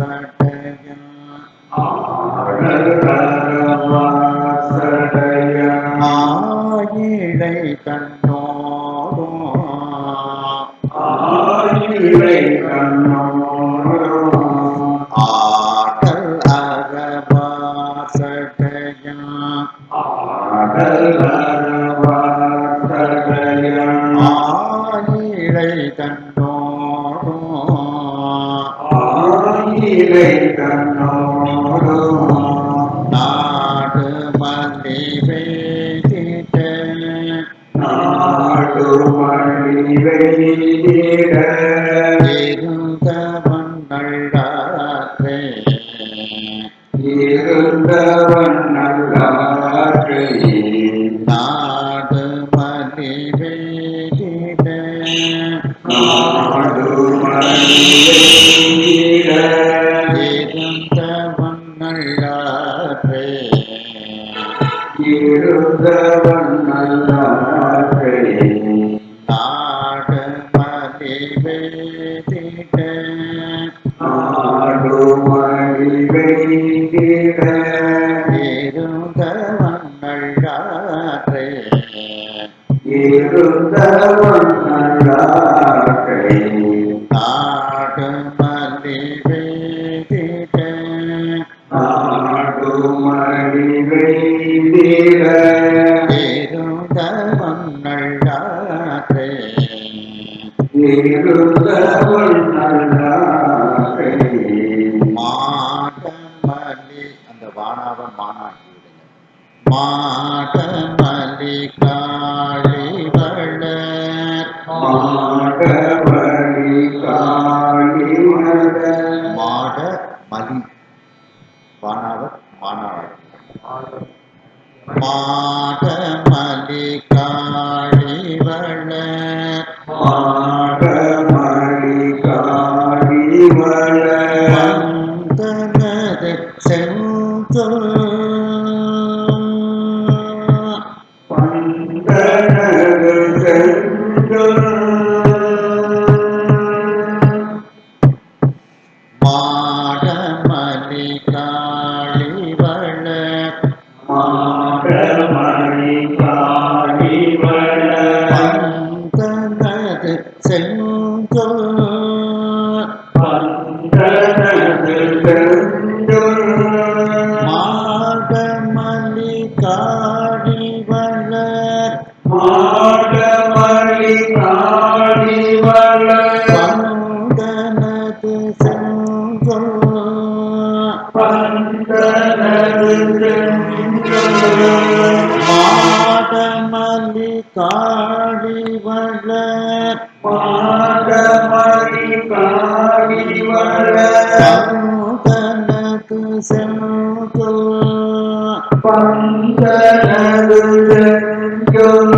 ஆடலரவாசடையன் ஆயிடை தன்னோடும் ஆயிலை தன்னோடும் ஆடல் அரவாசடையில் ஆடலரவாசடையன் ஆயிடை தன்னோடும் ஆயிலை தன்னோடும் நாடு மல்லி வேதிட நாடு மணி வெயிட இருந்தவன் நல்லாற்றே இருந்தவன் நல்லாற்றை நாடு மல்லி வேதிட நாடு மணி வெயிட இருந்தவன் நல்லாற்றே இருந்தவன் நல்லாற்றை நாடு மல்லி வேதிட நாடு மணி வெயிட இருந்தவன் நல்லாற்றே இருந்தவன் நல்லாற்றை நாடு மல்லி வேதிட நாடு மணி வெயிட இருந்தவன் நல்லாற்றே இருந்தவன் நல்லாற்றை மாடமல்லி அந்த வானாவன் மானாக்கி விடுங்க மாடமல்லி காளி வளர் மாடவழி காளிமல மாடமலி வானாவன் மானாவன் மாடமல்லி காளி வளர் மாடமழி காளிமல வந்தனது செந்தொல் பந்தனது செந்தொல் மாடமலி காளி வளர் மாடமழி காளிமல வந்தனது செந்தொல் பந்தனது செந்தொல் மாடமலி காளி வளர் மாடமழி காளிமல வந்தனது செந்தொல் பந்தனது செந்தொல் மாடமலி காளி வளர் மாடமழி காளிமல வந்தனது செந்தொல் பந்தனது செந்தொல்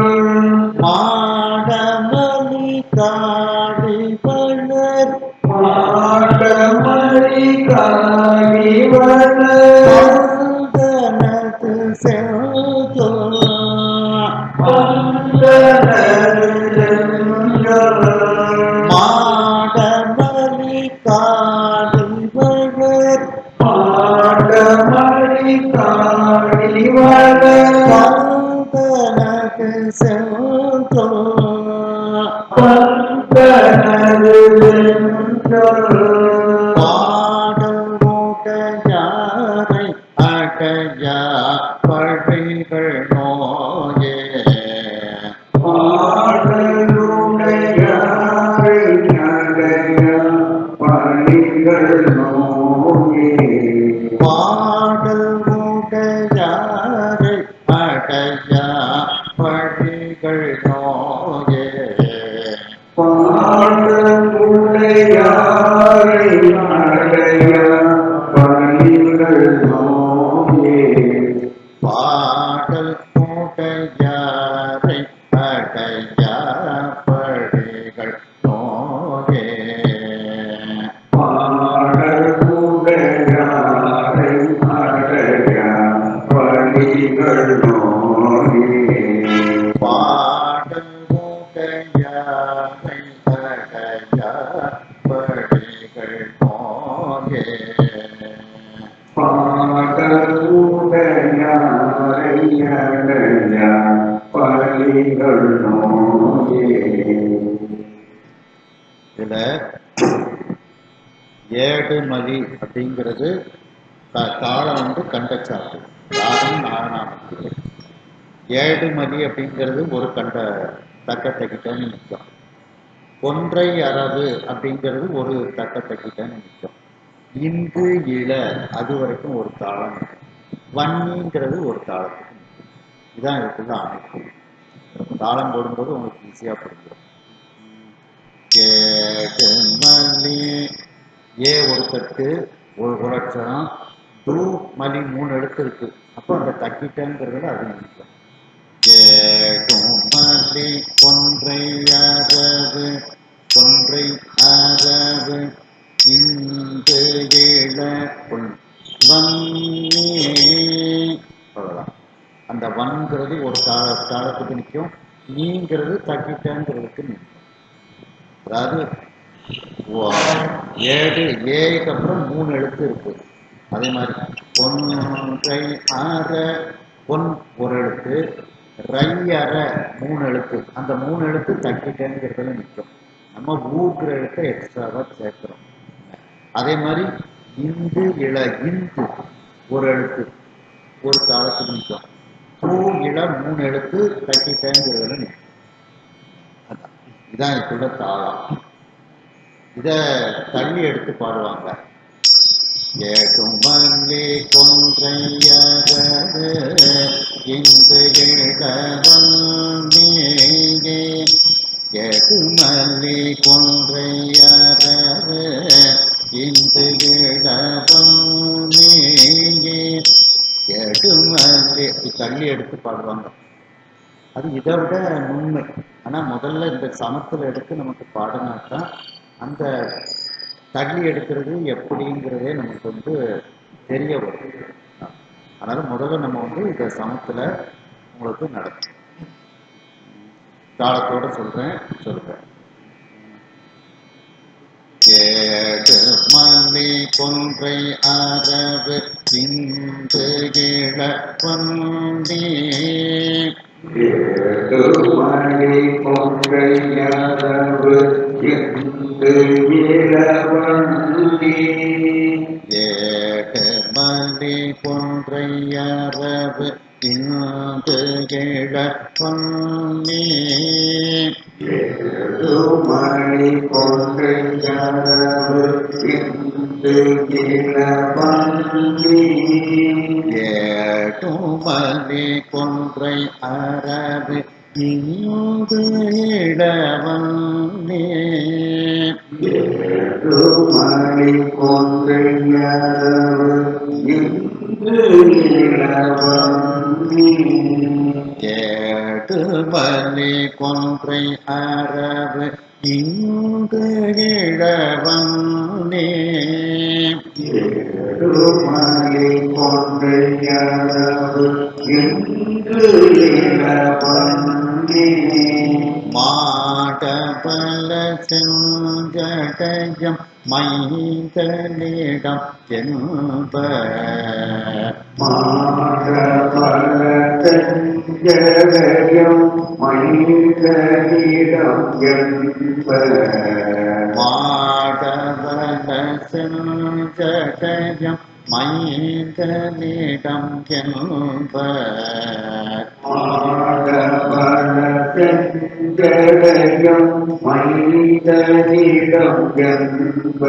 மாடமலி காளி வளர் மாடமழி காளிமல வந்தனது செந்தொல் பந்தனது செந்தொல் மாடமலி காளி வளர் மாடமழி காளிமல வந்தனது செந்தொல் பந்தனது செந்தொல் பாடமுடையாரை அடையா பழிகள் நோயே பாடலுடையாரை நடைய படிகள் நோயே பாடமுடையாரை அடைய பணிகள் நோயே பாடல் உடையாரை அடைய படிகள் நோயே பாடமுடையாரை அடைய பணிகள் நோயே பாடல் உடையாரை அடைய படிகள் நோயே பாடமுடையாரை அடைய பணிகள் நோயே இதுல ஏடுமலி அப்படிங்கிறது தாளம் வந்து கண்டச்சாட்டு தாளம் நாரணாமத்தில் ஏடுமலி அப்படிங்கிறது ஒரு கண்ட தக்கத்தக்கிட்டன்னு நிற்கும் கொன்றை அரவு அப்படிங்கிறது ஒரு தக்கத்தக்கிட்டன்னு நிற்கும் இங்கு இள அது வரைக்கும் ஒரு தாளம் நிற்கும் வன்னிங்கிறது ஒரு தாளத்துக்கு நிற்கும் இதுதான் இதுக்குள்ள அமைப்பு தாளம் போடும்போது உங்களுக்கு ஈஸியாக புரிஞ்சிடும் ஏடுமலி ஏ ஒரு தட்டு ஒரு அட்சரம் டூ மலி 3 எழுத்து இருக்கு அப்போ அந்த தக்கிட்டங்கிறதுல அது நிற்கும் ஏடுமலி கொன்றை அரவு இங்கு இள வன்னி அவ்வளோதான் அந்த வன்கிறது ஒரு தாளத்துக்கு நிற்கும் நீங்கிறது தக்கிட்டங்கிறதுக்கு நிற்கும் அதாவது ஏழு ஏக்கு அப்புறம் 3 எழுத்து இருக்கு அதே மாதிரி பொன்றை அற பொன் ஒரு எழுத்து ரை அற 3 எழுத்து அந்த 3 எழுத்து தக்கிட்டேங்கிறதுல நிற்கும் நம்ம ஊக்குற எழுத்தை எக்ஸ்ட்ராவா சேர்க்கிறோம் அதே மாதிரி இந்து இள இந்து ஒரு எழுத்து ஒரு தாளத்துக்கு நிற்கும் பூ இள 3 எழுத்து தக்கிட்டேங்கிறதுல நிற்கும் இதான் இதுக்குள்ள தாளம் இத தள்ளி எடுத்து பாடுவாங்க ஏடுமல்லி கொன்றையரவு இன்று இளவன்னே ஏடுமல்லி கொன்றையரவு இன்று இளவன்னே ஏடுமல்லி தள்ளி எடுத்து பாடுவாங்க அது இதை விட நுண்மை ஆனால் முதல்ல இந்த சமத்தில் எடுத்து நமக்கு பாடினாத்தான் அந்த தள்ளி எடுக்கிறது எப்படிங்கிறதே நமக்கு வந்து தெரிய வரும் அதனால முதல்ல நம்ம வந்து இந்த சமத்தில் உங்களுக்கு நடக்கும் தாளத்தோட சொல்றேன் ஏடு மல்லி கொன்றை அரவு இன்று இள வந்தி ஏடுமலி கொன்றையரவு இன்று இளவந்தி ஏடு மல்லி கொன்றையரவு இன்று இள வந்தி ஏடுமலி கொன்றையரவு இன்று இளவந்தி ஏடுமலி கொன்றை அரவு இங்கு இளவன்னே ஏடுமலி கொன்றையரவு இன்று இளவந்தி ஏடுமலி கொன்றை அரவு இங்கு இளவன்னே ஏடுமலி கொன்றையரவு இன்று இளவந்தி மாடபல செஞ்சடயம் மைந்தனிடம் என்ப மாடபல செஞ்சடயம் மைந்தனிடம் என்ப மாடபல செஞ்சடயம் மைந்தனிடம் என்ப மாடபல செஞ்சடயம் மைந்தனிடம் என்ப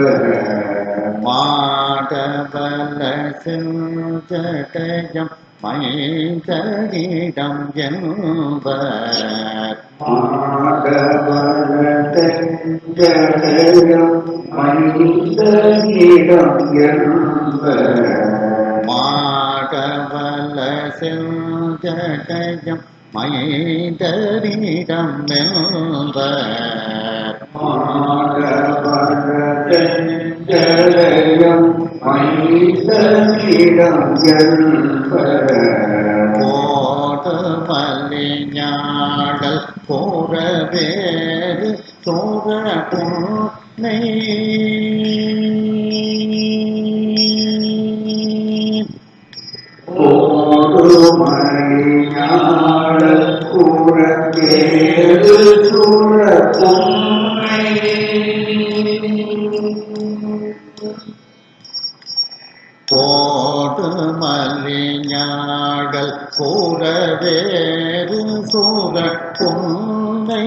மாடபல செஞ்சடயம் மைந்தரிடம் என்பர் மாடவரதெங்களையும் மைந்தனிடம் என்பர் மாடவல செஞ்சடையம் மைந்தரிடம் என்பர் மாடவரதெங்களையும் மைந்தனிடம் என்பர் கோடு மல்லிஞாடல் கோரவேறு சோழ புன்னை ஓடுமணியாடல் கூறக்கேது சூழ பொன்னை கோடு மல்லிஞாடல் கோரவேறு சோழ புன்னை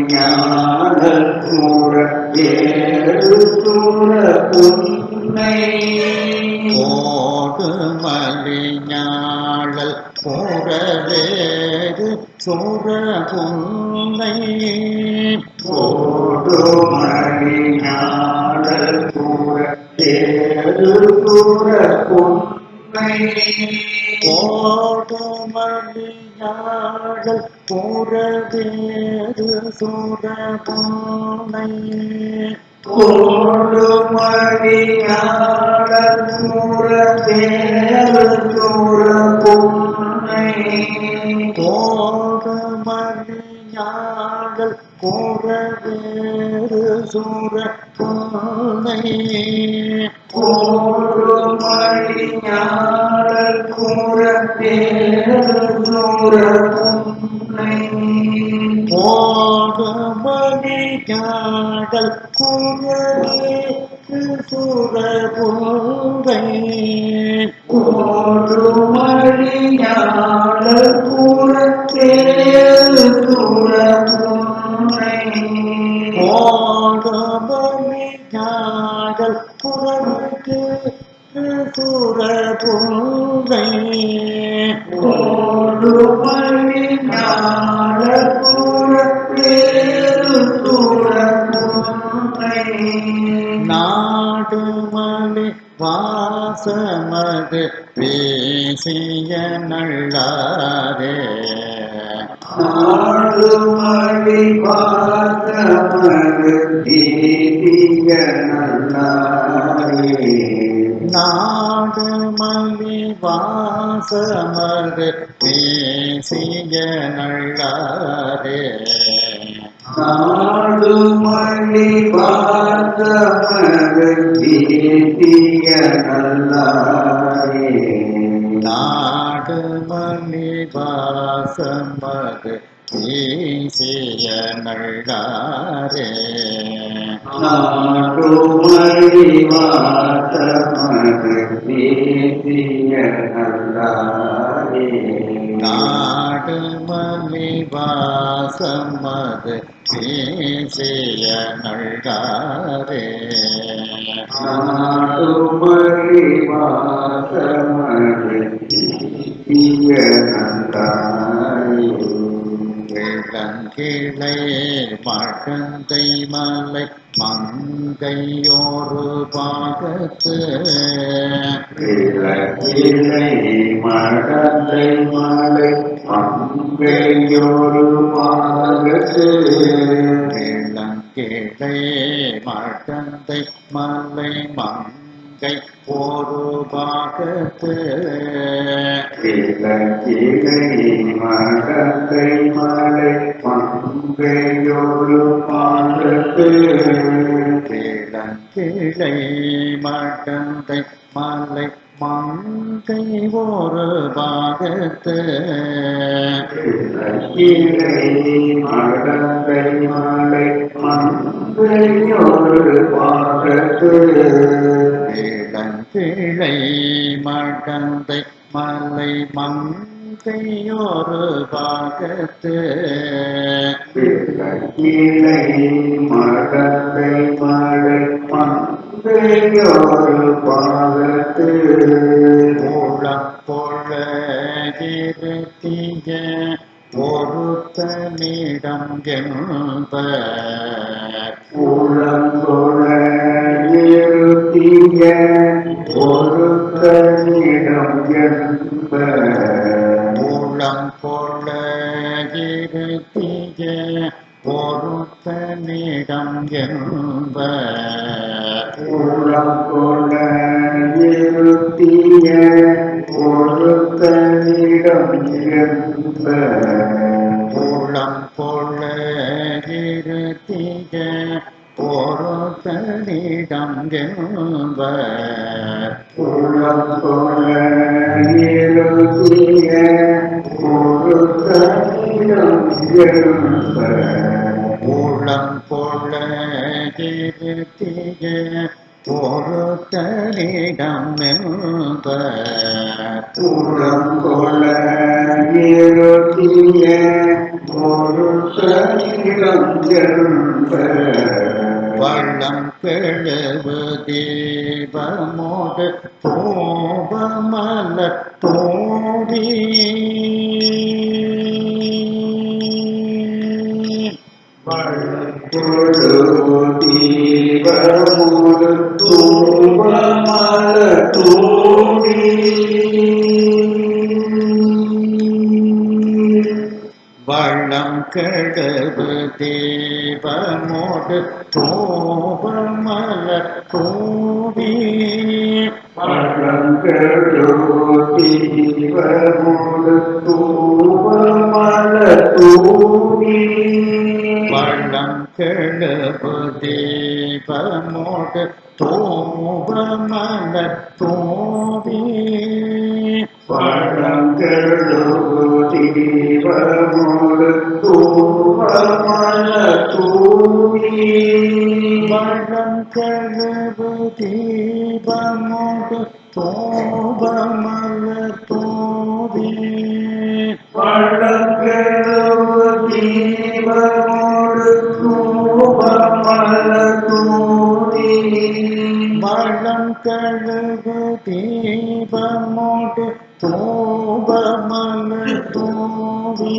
ஓடுமணியாடல் கூறக்கேது சூழ பொன்னை கோடு மல்லிஞாடல் கோரவேறு சோழ புன்னை ஓடுமணியாடல் கூறக்கேது சூழ பொன்னை கோடு மல்லிஞாடல் கோரவேறு சோழ புன்னை ஓடுமணியாடல் கூறக்கேது சூழ பொன்னை கோடு மல்லிஞாடல் கோரவேறு சோழ புன்னை ஓடுமணியாடல் கூறக்கேது சூழ பொன்னை கோடு மல்லிஞாடல் கோரவேறு சோழ புன்னை ஓடுமணியாடல் கூறக்கேது சூழ பொன்னை கோடு மல்லிஞாடல் கோரவேறு சோழ புன்னை ஓடுமணியாடல் கூறக்கேது சூழ பொன்னை நாடு மலி வாசமது பேசிய நல்லாரே நாடுமணி பார்த்தமது தீதிய நல்லாரே நாடு மலி வாசமது பேசிய நல்லாரே நாடுமணி பார்த்தமது தீதிய நல்லாரே நாடு மலி வாசமது பேசிய நல்லாரே நாடுமணி பார்த்தமது தீதிய நல்லாரே நாடு மலி வாசமது பேசிய நல்லாரே நாடுமணி பார்த்தமது தீதிய நல்லாரே கிளங்கிளை மழந்தை மலை மங்கையோரு பாகத்து கிழக்கிளை மழலை மலை மங்கையொரு பாகத்து கிளங்கிளை மழந்தை மலை மங்கை ஒரு பாகத்து கிழக்கிளை மழலை மலை மங்கையொரு பாகத்து கிளங்கிளை மழந்தை மலை மங்கை ஒரு பாகத்து கிழக்கிளை மழலை மலை மங்கையொரு பாகத்து கிளங்கிளை மழந்தை மலை மங்கையொரு பாகத்து கிழக்கிளை மழலை மலை பெரியோரு பாகத்து ஊழம் பொழ இருத்திய பொறுத்தனிடம் என்ப உளங்கொள இருத்திய பொறுத்தனிடம் என்ப ஊழம் பொழ இருத்திய பொறுத்தனிடம் என்ப உளங்கொள இருத்திய பொறுத்தனிடம் என்ப ஊழம் பொழ இருத்திய பொறுத்தனிடம் என்ப உளங்கொள இருத்திய பொறுத்தனிடம் என்ப ஊழம் பொழ இருத்திய பொறுத்தனிடம் என்ப உளங்கொள இருத்திய பொறுத்தனிடம் என்ப வள்ளம் கெழுவு தீபமோடு தூபமலர் தூவி தீபமோடு தூபமல தூவி வள்ளம் கெழுவு தீபமோடு தூபமலர் தூவி தீபமோடு தூபமல தூவி வள்ளம் கெழுவு தீபமோடு தூபமலர் தூவி தீபமோடு தூபமல தூவி வள்ளம் கெழுவு தீபமோடு தூபமலர் தூவி தீபமோடு தூபமல தூவி வள்ளம் கெழுவு தீபமோடு தூபமலர் தூவி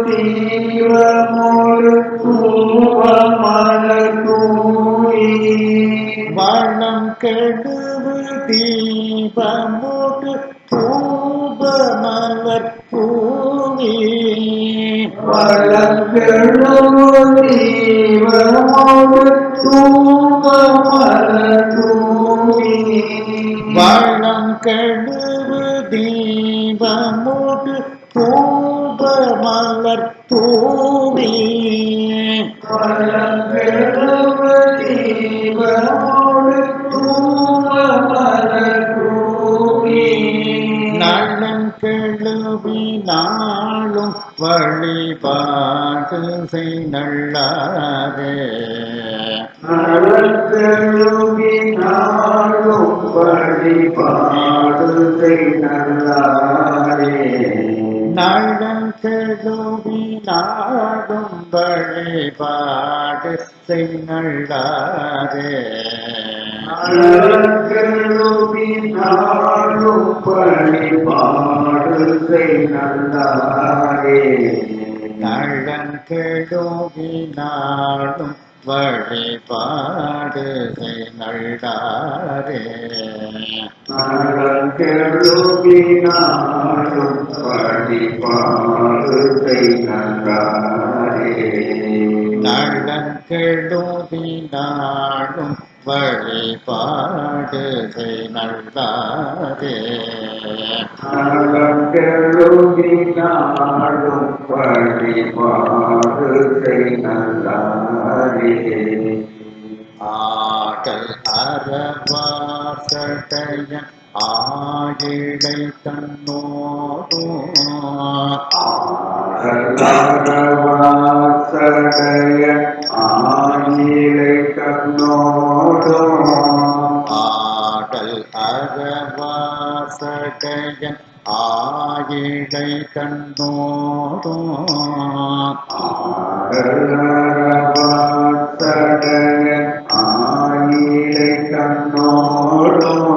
தீபமோடு தூபமல தூவி வள்ளம் கெழுவு தீபமோடு தூபமலர் தூவி தீபமோடு தூபமல தூவி வள்ளம் கெழுவு தீபமோடு தூபமலர் தூவி தீபமோடு தூபமல தூவி நள்ளம் கெழுவி நாளும் வழிபாடு செய் நல்லாதே நலங்கெழுவி நாளும் வழிபாடு செய் நல்லாரே நள்ளம் கெழுவி நாளும் வழிபாடு செய் நல்லாதே நலங்கெழுவி நாளும் வழிபாடு செய் நல்லாரே நள்ளம் கெழுவி நாளும் வழிபாடு செய் நல்லாரே நலங்கெழுவி நாளும் வழிபாடு செய் நல்லாரே நள்ளம் கெழுவி நாளும் வழிபாடு செய் நல்லாரே நலங்கெழுவி நாளும் வழிபாடு செய் நல்லாரே ஆடல் அறவாசடையன் ஆயிழை தன்னோடும் ஆடலாரவாசடைய ஆயிலை கண்ணோடும் ஆடல் அறவாசடையன் ஆயிழை கண்ணோடும் ஆயிலை கண்ணோடும்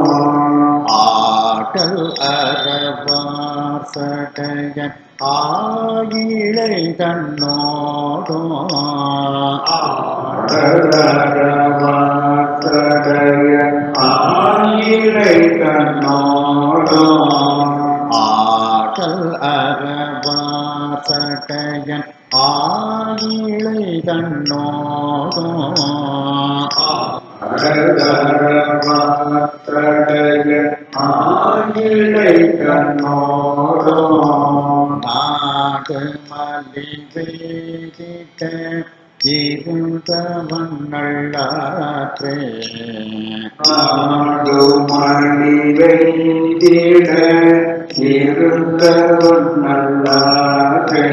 ஆடல் அறவார் சடையன் ஆயிழை கண்ணோடும் ஆயிலை கண்ணோடும் ஆடல் அறவார் சடையன் ஆயிழை கண்ணோடும் ஆயிலை கண்ணோடும் நாடு மலிவேதிட்ட இருந்தவன் நல்லாற்றே நாடு மணி வைத்திட இருந்தவன் நல்லாற்றை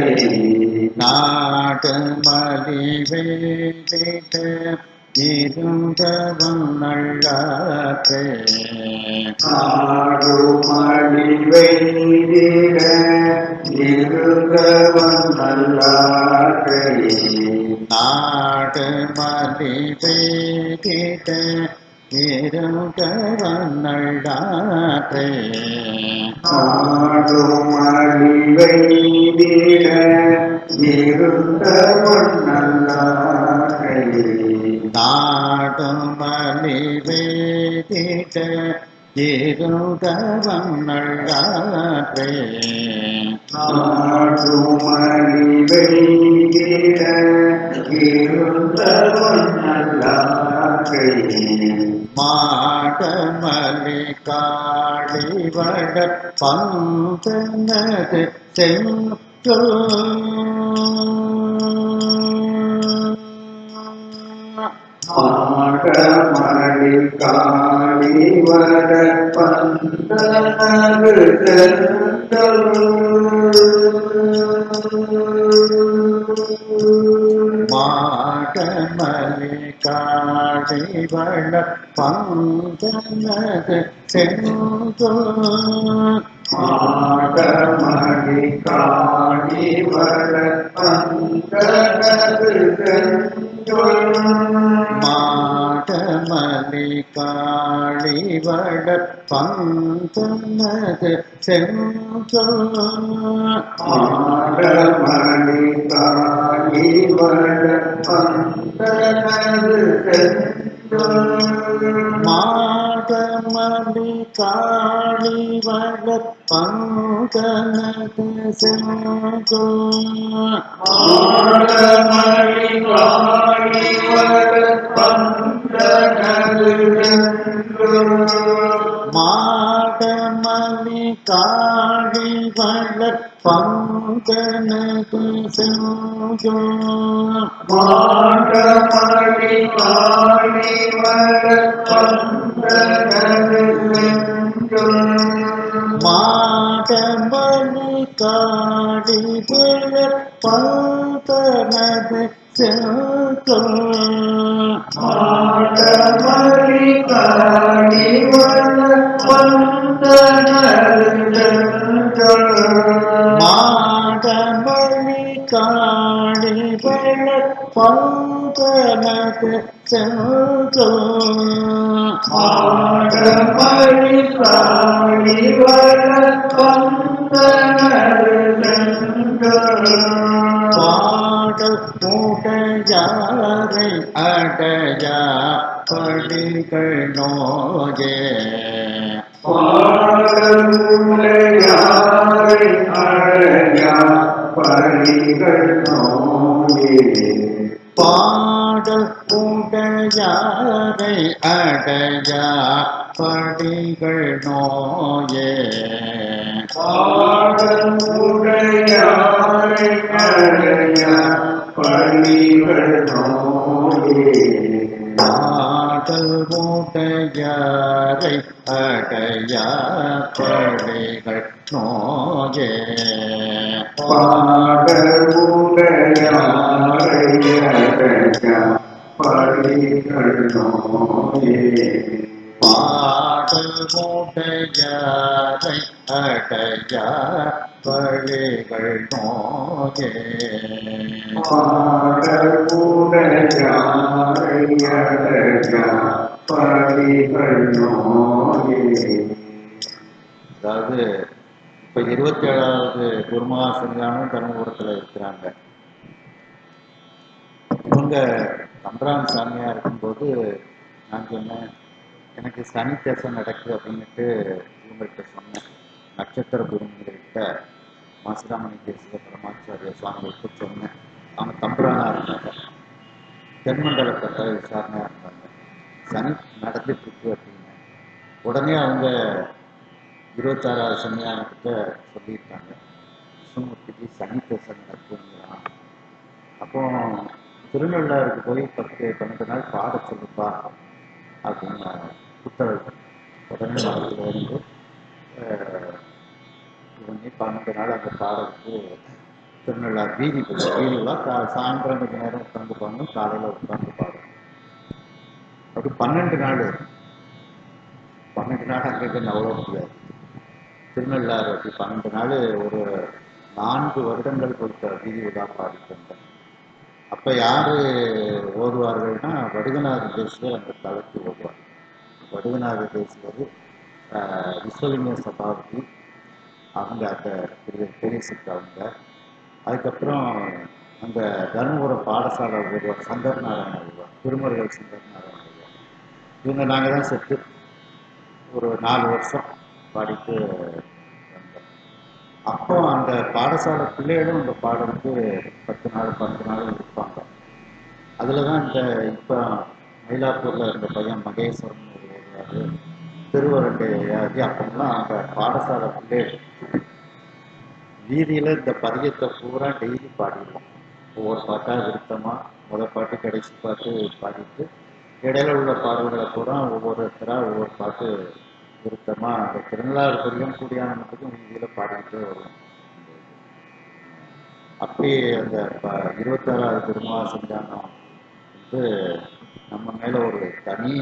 நாடு மலிவேதிட்ட இருந்தவன் நல்லாற்றே நாடு மணி வைத்திட இருந்தவன் நல்லாற்றை நாடு மலிவேதிட்ட இருந்தவன் நல்லாற்றே நாடு மணி வைத்திட இருந்தவன் நல்லாற்றை நாடு மலிவேதிட்ட இருந்தவன் நல்லாற்றே நாடு மணி வைத்திட இருந்தவன் நல்லாற்றை மாடமலி காளிவட பந்தனது மாடமணி காளிவட பந்தனது மாடமலி காளிவட பந்தனது மாடமணி காளிவட பந்தனது மாடமலி காளிவட பந்தனது மாடமணி காளிவட பந்தனது மாடமலி காளிவட பந்தனது மாடமணி காளிவட பந்தனது மாடமலி காளிவட பந்தனது மாடமணி காளிவட பந்தனது மாடமலி காளிவட பந்தனது மாடமணி காளிவட பந்தனது மாடமலி காளிவட பந்தனது மாடமணி காளிவட பந்தனது பாடமுடையாரை அடையா படிகள் நோயே பாடமுடையாரை அடையா படிகள் நோயே பாடமுடையாரை அடையா படிகள் நோயே பாடமுடையாரை அடையா படிகள் நோயே பாடல் உடையாரை அடையா படிகள் நோயே பாடமுடையாரை அடையா படிகள் நோயே பாட பாடல் மூடையாரை அடையா வழிகள் நோயே பாடல் உடையாரையடையா பழிகள் நோயே. அதாவது இப்ப 27வது குருமகா சன்னிதானம் தர்மபுரத்துல இருக்கிறாங்க. இவங்க தம்பரான் சாமியா இருக்கும்போது நான் சொன்னேன், எனக்கு சனி தசை நடக்குது அப்படின்ட்டு இவங்கள்ட்ட சொன்னேன். நட்சத்திர குருங்கிட்ட மாசிராமணி தேசிக பரமாச்சாரிய சுவாமிகளுக்கு சொன்னேன். அவங்க தம்பரானா இருந்தாங்க, தென்மண்டலப்பட்ட விசாரணையா இருந்தாங்க. சனி நடந்துட்டு இருக்கு அப்படின்னு உடனே அவங்க 26வது சன்னிதானத்திட்ட சொல்லியிருக்காங்க, விஷ்ணுமூர்த்திக்கு சனி தசை நடக்குங்கிறான். அப்போ திருநள்ளாருக்கு போய் 10-12 நாள் பாட சொல்லுப்பா அப்படின்னு உத்தரவு. உடனே மரத்தில் இருந்து இவங்க 12 நாள் அந்த பாடலுக்கு திருநள்ளார் வீதிலாம் சாயந்தரம் கொஞ்சம் நேரம் உட்காந்து பாடணும், காலையில் உட்காந்து பாடணும். அப்படி 12 நாள் அங்கே நவள முடியாது. திருநள்ளாறு அப்படி 12 நாள் ஒரு 4 வருடங்கள் கொடுத்த வீதி விழா பாடிட்டு வந்தேன். அப்போ யார் ஓதுவார்கள்னா வடுகநாத தேசிகர் அந்த தளத்து ஓதுவார். வடுகநாத தேசிகர் விஸ்வலிங்க சபாபதி அவங்க அந்த பெரிய சிக்கு அவங்க. அதுக்கப்புறம் அந்த தர்மபுரம் பாடசாலை ஓதுவார் சங்கர் நாராயண ஓதுவார், திருமருகல் சங்கர் நாராயண ஓதுவார். இவங்க நாங்கள் தான் செட்டு ஒரு 4 வருஷம் பாடிட்டு வந்தோம். அப்போ அந்த பாடசாலை பிள்ளைகளும் அந்த பாடலுக்கு 10 நாள் 12 நாள் இருப்பாங்க. அதில் தான் இந்த இப்போ மயிலாப்பூரில் இருந்த பையன் மகேஸ்வரன் ஒரு திருவரண்டை ஆகி அப்போலாம் அந்த பாடசாலை பிள்ளைகள் வீதியில் இந்த பதியத்தை பூரா டெய்லி பாடிடுவோம். ஒவ்வொரு பாட்டாக விருத்தமாக முதல் பாட்டு கடைசி பாட்டு பாடிட்டு இடையில உள்ள பாடல்களை பூரா ஒவ்வொருத்தராக ஒவ்வொரு பாட்டு விருத்தமாக அந்த திருநள்ளாறு பெரியம் கூடியானத்துக்கும் வீதியில் பாடிக்கிட்டே வரும். அப்படி அந்த 26வது திருமகா சன்னிதானம் வந்து நம்ம மேலே ஒரு தனி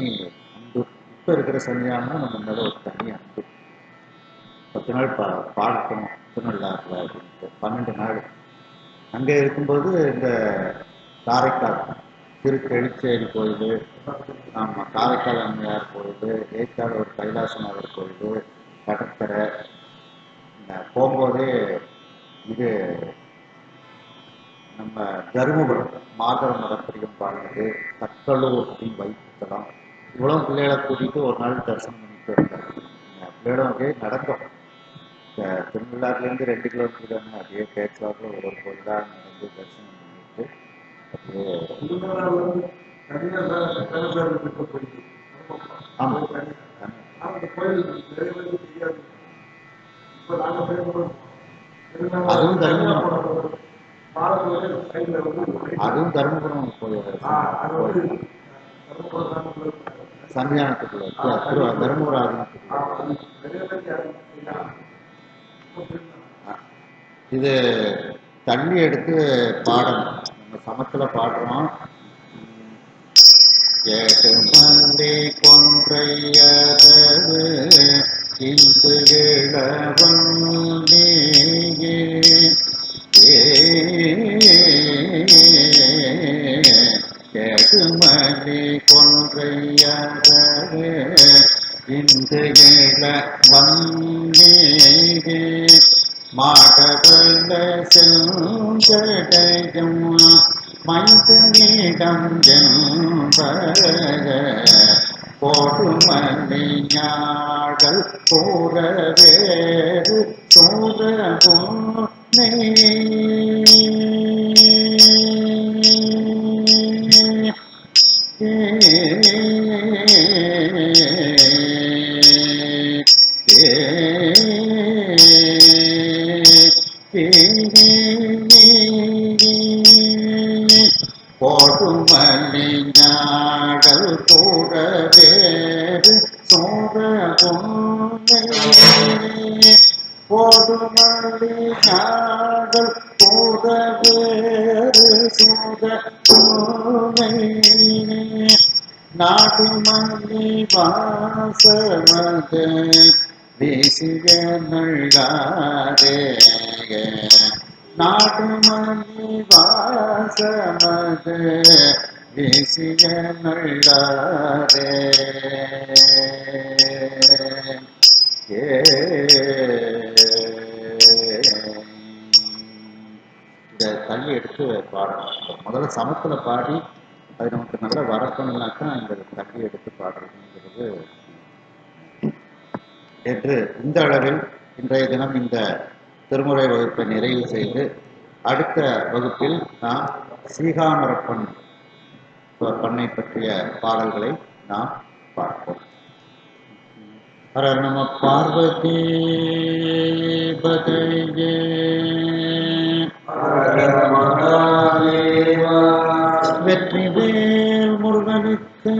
அன்பு. இப்போ இருக்கிற சன்னிதானம் நம்ம மேலே ஒரு தனி அன்பு. 10 நாள் பாடணும் திருநள்ளாறுல அப்படின்ட்டு 12 நாள் அங்கே இருக்கும்போது இந்த காரைக்கால் திருக்கெழுச்சேரி கோயில், ஆமாம் காரைக்கால் அம்மையார் கோயில், ஏற்காடு ஒரு கைலாசநாதர் கோயில், கடற்கரை போகும்போதே இது நம்ம தருமபுரம் மாதவ மரப்பிரியம் பாடினது, தக்கலூர் வைப்புத்தலம், இவ்வளோ பிள்ளைகளை கூட்டிகிட்டு ஒரு நாள் தரிசனம் பண்ணிட்டு வந்தேன். பிள்ளைகளும் அப்படியே நடந்தோம். திருநள்ளாறுலேருந்து 2 கிலோமீட்டர் தானே, அப்படியே பேச்சுவாக்கில் ஒரு கோயிலாக நடந்து தரிசனம் பண்ணிட்டு அப்படியே. ஆமாம் அதுவும் தருமபுரம், அதுவும் தருமபுரம் சன்னிதானத்துக்குள்ள தருமபுரம் ஆதீனத்துக்குள்ள. இது தண்ணி எடுத்து பாடணும். நம்ம சமத்தில் பாடுறோம். கேட்டு மல்லி கொன்றையரவு இந்து இளவந்தே கேட்டு மல்லி கொன்றையரவு இந்து இளவந்தே மாடவல்ல செஞ்சடையும் மைந்தனிடம் போடுமணி ஞாழல் கூறவேறு சூரபுன்னை போடுமணி ஞாழல் கூறவேறு சூரபுன்னை போடுமணி ஞாழல் கூறவேறு சூரபுன்னை நாடு மல்லி வாசமது வீசிய நல்லாரே நாடு மல்லி வாசமது வீசிய நல்லாரே இதை தள்ளி எடுத்து பாடணும். முதல்ல சமத்துல பாடி அது நமக்கு நல்ல வரப்பணும்னாக்கா இந்த தள்ளி எடுத்து பாடுறதுங்கிறது. என்று இந்த அளவில் இன்றைய தினம் இந்த திருமுறை வகுப்பை நிறைவு செய்து அடுத்த வகுப்பில் நாம் சீகாமரப்பன் பண்ணை பற்றிய பாடல்களை நாம் பார்ப்போம். ஹர நம பார்வதி பதையே வெற்றிவேல் முருகனுக்கு